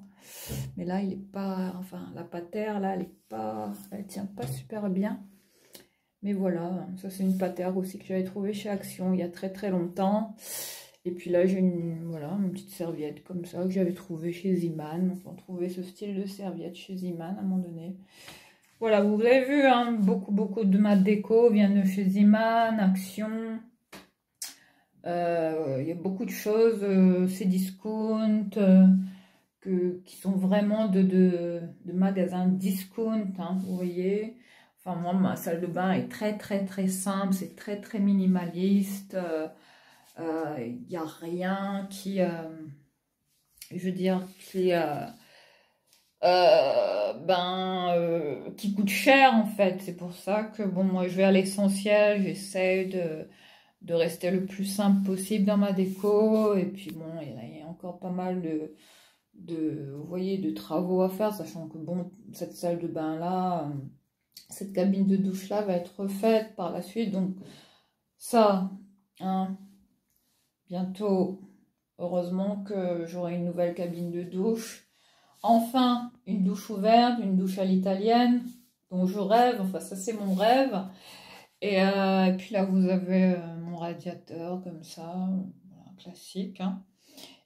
Mais là, il est pas, enfin, la patère, là, elle tient pas super bien. Mais voilà, ça c'est une patère aussi que j'avais trouvée chez Action il y a très longtemps. Et puis là, j'ai une petite serviette comme ça que j'avais trouvée chez Ziman. On trouvait ce style de serviette chez Ziman à un moment donné. Voilà, vous avez vu, hein, beaucoup de ma déco vient de chez Ziman, Action. Il y a beaucoup de choses, Cdiscount. Qui sont vraiment de magasins discount, hein, vous voyez. Enfin, moi, ma salle de bain est très simple, c'est très minimaliste. Il n'y a rien qui, je veux dire, qui coûte cher, en fait. C'est pour ça que, bon, moi, je vais à l'essentiel, j'essaie de rester le plus simple possible dans ma déco. Et puis, bon, il y a encore pas mal vous voyez, de travaux à faire, sachant que bon, cette salle de bain là, cette cabine de douche là va être refaite par la suite, donc ça, hein, bientôt, heureusement que j'aurai une nouvelle cabine de douche, enfin une douche ouverte, une douche à l'italienne, dont je rêve, enfin ça c'est mon rêve, et puis là vous avez mon radiateur comme ça, voilà, classique, hein.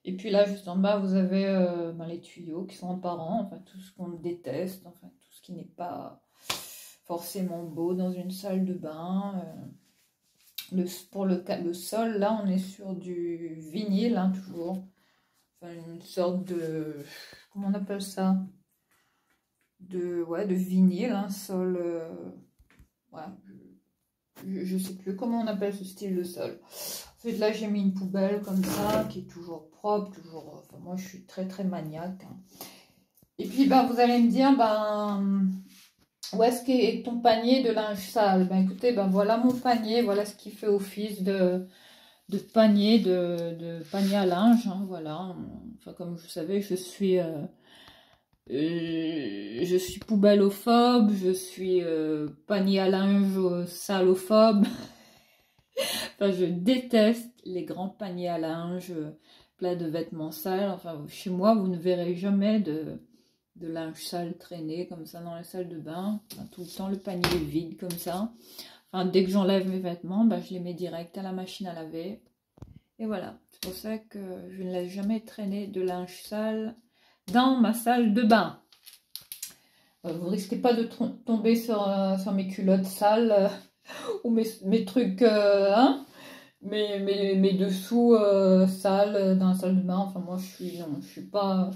Et puis là, juste en bas, vous avez les tuyaux qui sont apparents, enfin tout ce qu'on déteste, enfin tout ce qui n'est pas forcément beau dans une salle de bain. Pour le sol, là, on est sur du vinyle, hein, toujours. Enfin, une sorte de... Comment on appelle ça? De vinyle, un sol... je sais plus comment on appelle ce style de sol. Ensuite là j'ai mis une poubelle comme ça qui est toujours propre, toujours. Enfin moi je suis très maniaque. Hein. Et puis, ben, vous allez me dire, ben, où est-ce qu'est ton panier de linge sale? Ben, écoutez, ben, voilà mon panier. Voilà ce qui fait office de panier, de panier à linge. Hein, voilà. Enfin, comme vous savez, je suis poubellophobe, je suis panier à linge salophobe. Enfin, je déteste les grands paniers à linge pleins de vêtements sales. Enfin, chez moi, vous ne verrez jamais de linge sale traîner comme ça dans les salles de bain. Enfin, tout le temps, le panier est vide comme ça. Enfin, dès que j'enlève mes vêtements, ben, je les mets direct à la machine à laver. Et voilà, c'est pour ça que je ne laisse jamais traîner de linge sale dans ma salle de bain. Vous risquez pas de tomber sur mes culottes sales ou mes trucs, hein, mes dessous sales dans la salle de bain. Enfin, moi, non, je suis pas,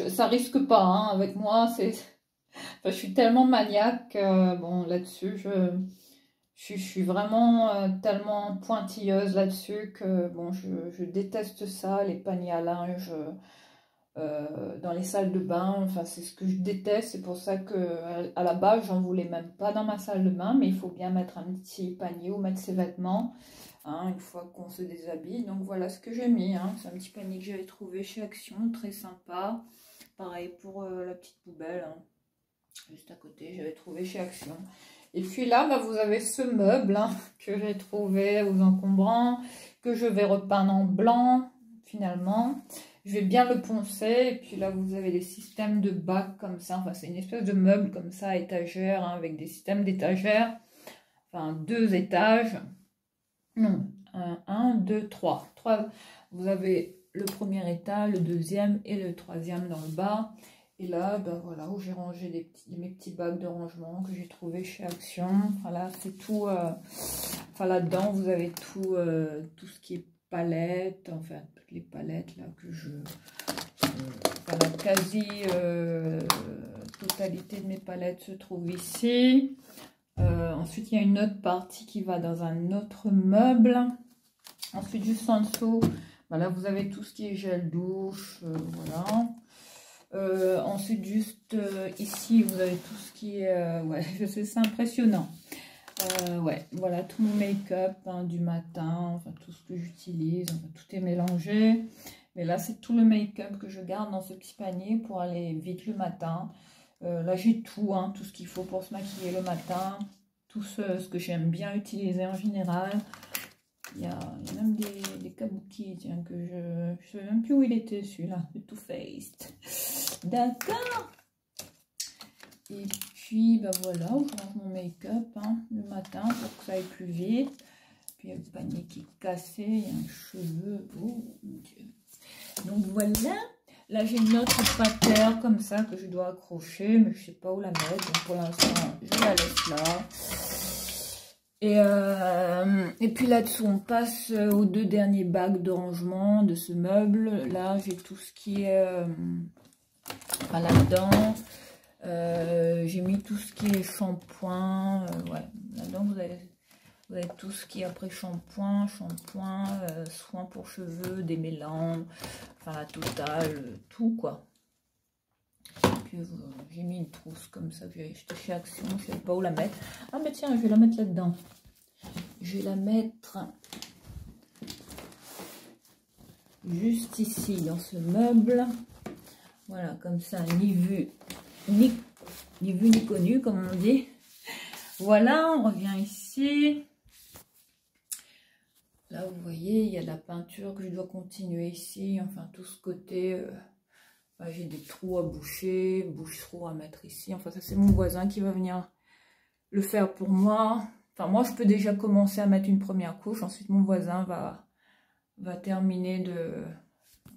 ça risque pas, hein, avec moi. Enfin, je suis tellement maniaque, bon, là-dessus, je suis vraiment tellement pointilleuse là-dessus que, bon, je déteste ça, les paniers à linge. Dans les salles de bain, enfin c'est ce que je déteste, c'est pour ça que à la base j'en voulais même pas dans ma salle de bain, mais il faut bien mettre un petit panier ou mettre ses vêtements, hein, une fois qu'on se déshabille. Donc voilà ce que j'ai mis, hein. C'est un petit panier que j'avais trouvé chez Action, très sympa, pareil pour la petite poubelle, hein, juste à côté, j'avais trouvé chez Action. Et puis là, bah, vous avez ce meuble, hein, que j'ai trouvé aux encombrants, que je vais repeindre en blanc finalement. Je vais bien le poncer. Et puis là, vous avez des systèmes de bacs comme ça. Enfin, c'est une espèce de meuble comme ça, étagère, hein, avec des systèmes d'étagères. Enfin, 2 étages. Non, 1, 2, 3. Vous avez le premier étage, le deuxième et le troisième dans le bas. Et là, ben voilà, où j'ai rangé mes petits bacs de rangement que j'ai trouvé chez Action. Voilà, c'est tout. Enfin, là-dedans, vous avez tout ce qui est palette. Enfin, toutes les palettes là que enfin, la quasi totalité de mes palettes se trouve ici. Ensuite, il y a une autre partie qui va dans un autre meuble. Ensuite, juste en dessous, voilà, vous avez tout ce qui est gel douche. Voilà. Ensuite, juste ici, vous avez tout ce qui est... ouais, je sais, c'est impressionnant. Ouais, voilà, tout mon make-up, hein, du matin, enfin, tout ce que j'utilise, enfin, tout est mélangé. Mais là, c'est tout le make-up que je garde dans ce petit panier pour aller vite le matin. Là, j'ai tout, hein, tout ce qu'il faut pour se maquiller le matin. Tout ce que j'aime bien utiliser en général. Il y a même des kabuki, tiens, que je ne sais même plus où il était, celui-là, le Too Faced. D'accord. Et puis, ben voilà, je range mon make-up, hein, le matin pour que ça aille plus vite. Puis, il y a le panier qui est cassé, il y a un cheveu. Oh mon Dieu. Donc, voilà. Là, j'ai une autre patère comme ça que je dois accrocher, mais je ne sais pas où la mettre. Donc, pour l'instant, je la laisse là. Et puis là-dessous, on passe aux 2 derniers bacs de rangement de ce meuble. Là, j'ai tout ce qui est là-dedans. J'ai mis tout ce qui est shampoing. Ouais, là-dedans, vous avez tout ce qui est après shampoing, soins pour cheveux, démêlants, enfin la totale, tout quoi. J'ai mis une trousse comme ça que j'ai acheté chez Action, je ne sais pas où la mettre. Ah mais tiens, je vais la mettre là-dedans. Je vais la mettre juste ici, dans ce meuble. Voilà, comme ça, ni vu, ni connu, comme on dit. Voilà, on revient ici. Là, vous voyez, il y a de la peinture que je dois continuer ici. Enfin, tout ce côté... j'ai des trous à boucher, bouche-trous à mettre ici. Enfin, ça, c'est mon voisin qui va venir le faire pour moi. Enfin, moi, je peux déjà commencer à mettre une première couche. Ensuite, mon voisin va terminer de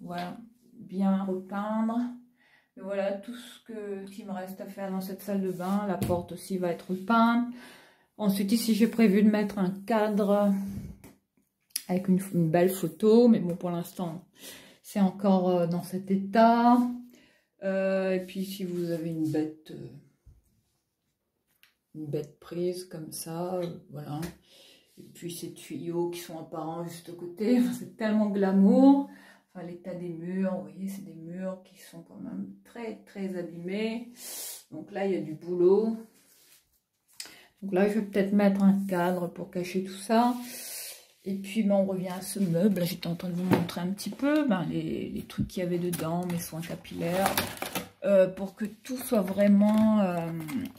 voilà, bien repeindre. Et voilà tout ce qu'il me reste à faire dans cette salle de bain. La porte aussi va être repeinte. Ensuite, ici, j'ai prévu de mettre un cadre avec une belle photo. Mais bon, pour l'instant, c'est encore dans cet état. Et puis, si vous avez une bête prise comme ça, voilà. Et puis, ces tuyaux qui sont apparents juste à côté. Enfin, c'est tellement glamour. Enfin, l'état des murs, vous voyez, c'est des murs qui sont quand même très abîmés. Donc là, il y a du boulot. Donc là, je vais peut-être mettre un cadre pour cacher tout ça. Et puis, on revient à ce meuble. J'étais en train de vous montrer un petit peu les trucs qu'il y avait dedans, mes soins capillaires. Pour que tout soit vraiment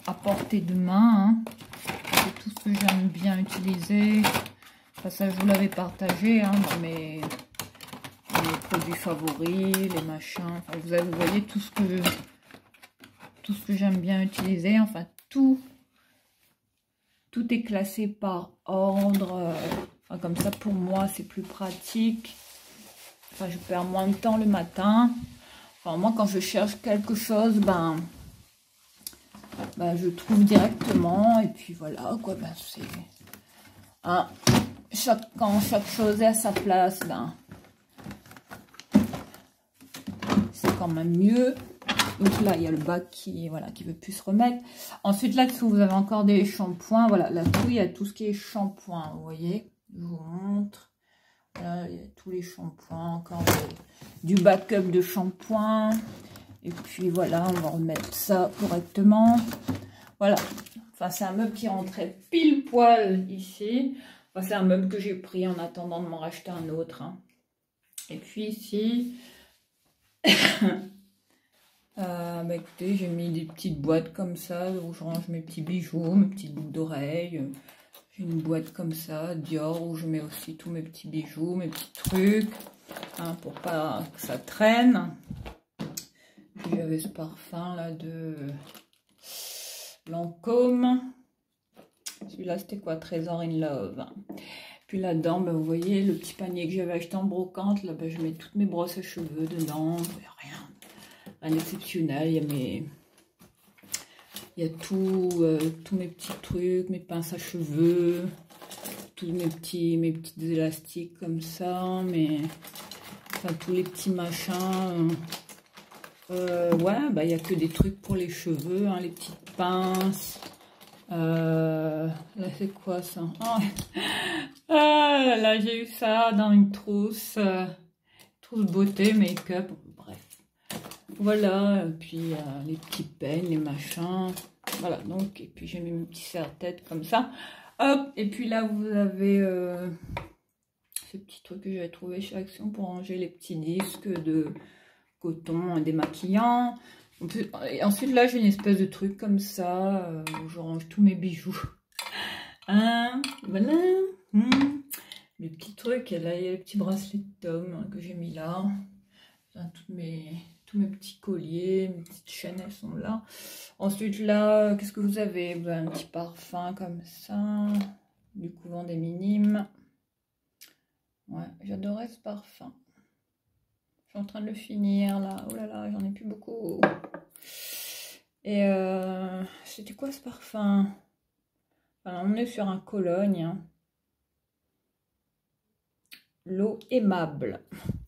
à portée de main. Hein. C'est tout ce que j'aime bien utiliser. Enfin, ça, je vous l'avais partagé dans mes produits favoris, les machins. Enfin, vous voyez tout ce que j'aime bien utiliser. Enfin, tout est classé par ordre. Enfin, comme ça, pour moi, c'est plus pratique. Enfin, je perds moins de temps le matin. Enfin, moi, quand je cherche quelque chose, je trouve directement. Et puis voilà, quoi. C'est quand chaque chose est à sa place, c'est quand même mieux. Donc là, il y a le bac qui veut plus se remettre. Ensuite, là-dessous, vous avez encore des shampoings. Voilà, là-dessous, il y a tout ce qui est shampoing. Vous voyez, je vous montre. Là, il y a tous les shampoings, encore du backup de shampoing. Et puis voilà, on va remettre ça correctement. Voilà. Enfin, c'est un meuble qui rentrait pile poil ici. Enfin, c'est un meuble que j'ai pris en attendant de m'en racheter un autre. Hein. Et puis ici, écoutez, j'ai mis des petites boîtes comme ça où je range mes petits bijoux, mes petites boucles d'oreilles. J'ai une boîte comme ça, Dior, où je mets aussi tous mes petits bijoux, mes petits trucs, pour pas que ça traîne. Puis j'avais ce parfum là de Lancôme. Celui-là, c'était quoi? Trésor in Love. Puis là-dedans, vous voyez, le petit panier que j'avais acheté en brocante, là, je mets toutes mes brosses à cheveux dedans. Rien d'exceptionnel. Il y a tous mes petits trucs, mes pinces à cheveux, tous mes petits élastiques comme ça, tous les petits machins. Il n'y a que des trucs pour les cheveux, les petites pinces. Là, c'est quoi ça? Là, j'ai eu ça dans une trousse beauté, make-up, bref. Voilà, puis les petits peignes, les machins. Voilà, donc, et puis j'ai mis mes petits serre-tête comme ça. Hop, et puis là, vous avez ce petit truc que j'avais trouvé chez Action pour ranger les petits disques de coton démaquillant. Et ensuite, là, j'ai une espèce de truc comme ça, où je range tous mes bijoux. Voilà. Les petits trucs, et là, il y a les petits bracelets de Tom que j'ai mis là. Tous mes petits colliers, mes petites chaînes, elles sont là. Ensuite, là, qu'est-ce que vous avez? Vous avez un petit parfum comme ça, du couvent des Minimes. Ouais, j'adorais ce parfum. Je suis en train de le finir là. Oh là là, j'en ai plus beaucoup. Et c'était quoi ce parfum? Alors, on est sur un Cologne. L'eau aimable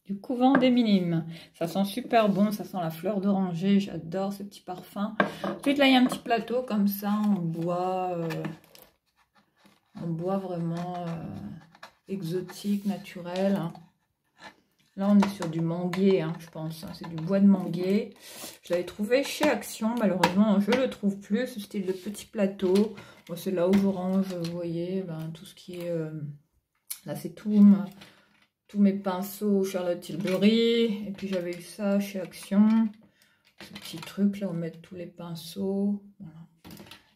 du couvent des Minimes. Ça sent super bon, ça sent la fleur d'oranger. J'adore ce petit parfum. Ensuite, là, il y a un petit plateau comme ça en bois. En bois vraiment exotique, naturel. Là, on est sur du manguier, je pense. C'est du bois de manguier. Je l'avais trouvé chez Action. Malheureusement, je ne le trouve plus. Ce style de petit plateau. Bon, c'est là où je range, vous voyez, tout ce qui est... là, c'est tous mes pinceaux Charlotte Tilbury. Et puis, j'avais eu ça chez Action. Ce petit truc, là, on met tous les pinceaux. Voilà.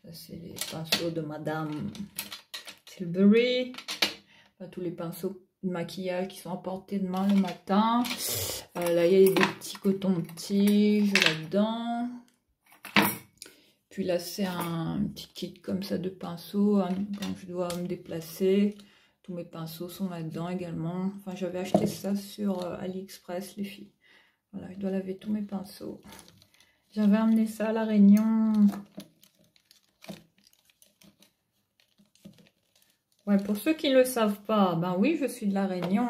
Ça, c'est les pinceaux de Madame Tilbury. Tous les pinceaux de maquillage qui sont à portée de main le matin. Là, il y a des petits cotons-tiges là-dedans. Puis là, c'est un petit kit comme ça de pinceaux. Quand je dois me déplacer, tous mes pinceaux sont là-dedans également. Enfin, j'avais acheté ça sur AliExpress, les filles. Voilà, je dois laver tous mes pinceaux. J'avais amené ça à La Réunion. Ouais, pour ceux qui ne le savent pas, oui, je suis de La Réunion.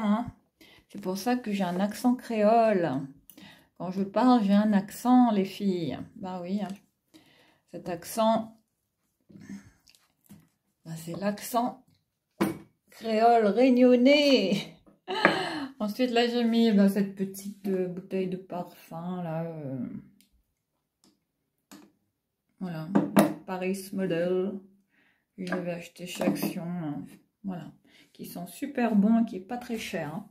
C'est pour ça que j'ai un accent créole. Quand je parle, j'ai un accent, les filles. Oui, cet accent, c'est l'accent créole réunionnais. Ensuite, là, j'ai mis cette petite bouteille de parfum, là. Voilà, Paris Model. J'avais acheté chez Action, hein, voilà. Qui sont super bons et qui est pas très cher. Hein.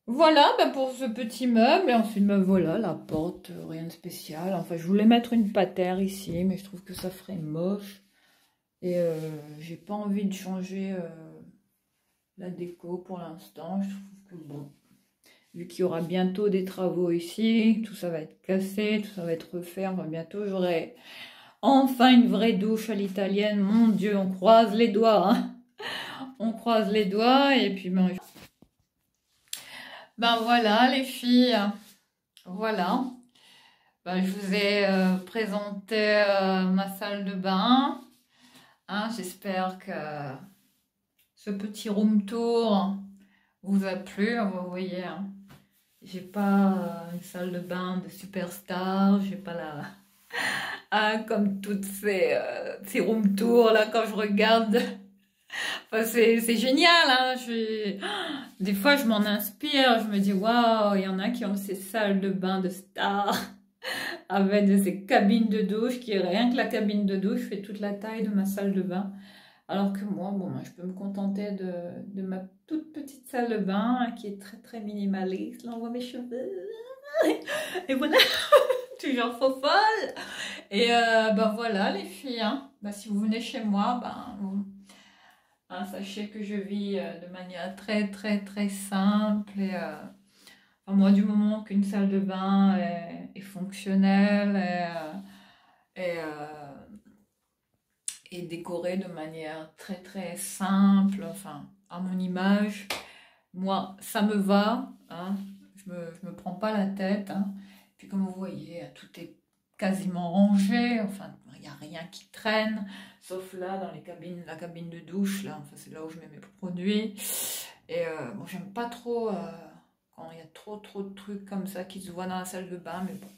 Voilà, pour ce petit meuble. Et ensuite, voilà, la porte, rien de spécial. Enfin, je voulais mettre une patère ici, mais je trouve que ça ferait moche. Et j'ai pas envie de changer la déco pour l'instant. Je trouve que bon, vu qu'il y aura bientôt des travaux ici, tout ça va être cassé, tout ça va être refait. Enfin, bientôt, j'aurai enfin une vraie douche à l'italienne. Mon Dieu, on croise les doigts. Hein. On croise les doigts. Et puis, voilà, les filles. Voilà. Je vous ai présenté ma salle de bain. Hein, j'espère que ce petit room tour vous a plu. Vous voyez, hein, j'ai pas une salle de bain de superstar. J'ai pas la... comme toutes ces room tours là quand je regarde. Enfin, c'est génial. Hein, des fois, je m'en inspire. Je me dis, waouh, il y en a qui ont ces salles de bain de stars. Avec ces cabines de douche qui, rien que la cabine de douche, fait toute la taille de ma salle de bain. Alors que moi, je peux me contenter de ma toute petite salle de bain qui est très très minimaliste. Là, on voit mes cheveux. Et voilà, toujours faux folle. Et voilà les filles. Hein. Si vous venez chez moi, sachez que je vis de manière très très très simple. Et moi, du moment qu'une salle de bain est fonctionnelle et décorée de manière très très simple, enfin à mon image, moi ça me va, hein, je me prends pas la tête. Hein. Puis comme vous voyez, tout est quasiment rangé, enfin il n'y a rien qui traîne, sauf là dans la cabine de douche, là, enfin, c'est là où je mets mes produits. Et j'aime pas trop... quand il y a trop de trucs comme ça qui se voient dans la salle de bain, mais bon,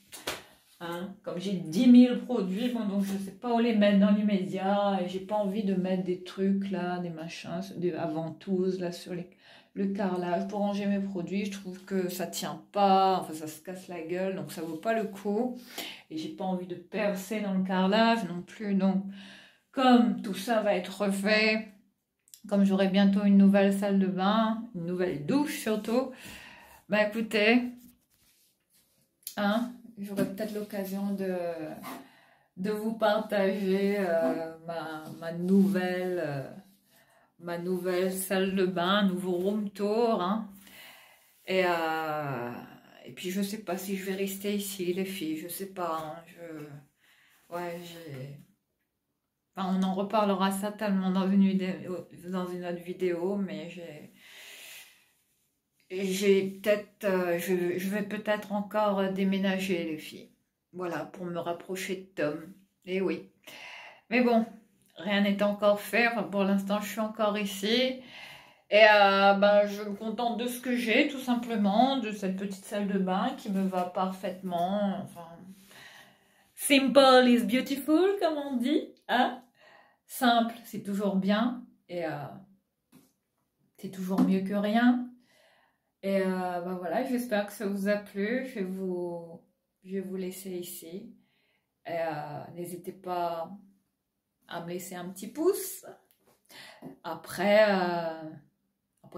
hein, comme j'ai 10 000 produits, donc je sais pas où les mettre dans l'immédiat, et j'ai pas envie de mettre des trucs là, des machins, des ventouses là sur le carrelage pour ranger mes produits. Je trouve que ça tient pas, enfin ça se casse la gueule, donc ça vaut pas le coup, et j'ai pas envie de percer dans le carrelage non plus. Donc comme tout ça va être refait, comme j'aurai bientôt une nouvelle salle de bain, une nouvelle douche surtout, écoutez, hein, j'aurai peut-être l'occasion de vous partager ma nouvelle salle de bain, nouveau room tour. Hein. Et puis je sais pas si je vais rester ici, les filles, je sais pas. Hein, on en reparlera certainement dans une autre vidéo, mais je vais peut-être encore déménager, les filles. Voilà, pour me rapprocher de Tom. Et oui. Mais bon, rien n'est encore fait. Enfin, pour l'instant, je suis encore ici. Et je me contente de ce que j'ai, tout simplement. De cette petite salle de bain qui me va parfaitement. Enfin, simple is beautiful, comme on dit. Hein? Simple, c'est toujours bien. Et c'est toujours mieux que rien. Et voilà, j'espère que ça vous a plu. Je vais vous laisser ici. Et n'hésitez pas à me laisser un petit pouce. Après,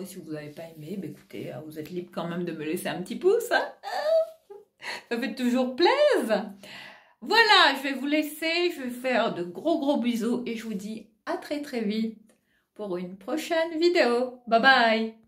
si vous n'avez pas aimé, écoutez, vous êtes libre quand même de me laisser un petit pouce. Hein. Ça fait toujours plaisir. Voilà, je vais vous laisser. Je vais faire de gros bisous. Et je vous dis à très vite pour une prochaine vidéo. Bye bye.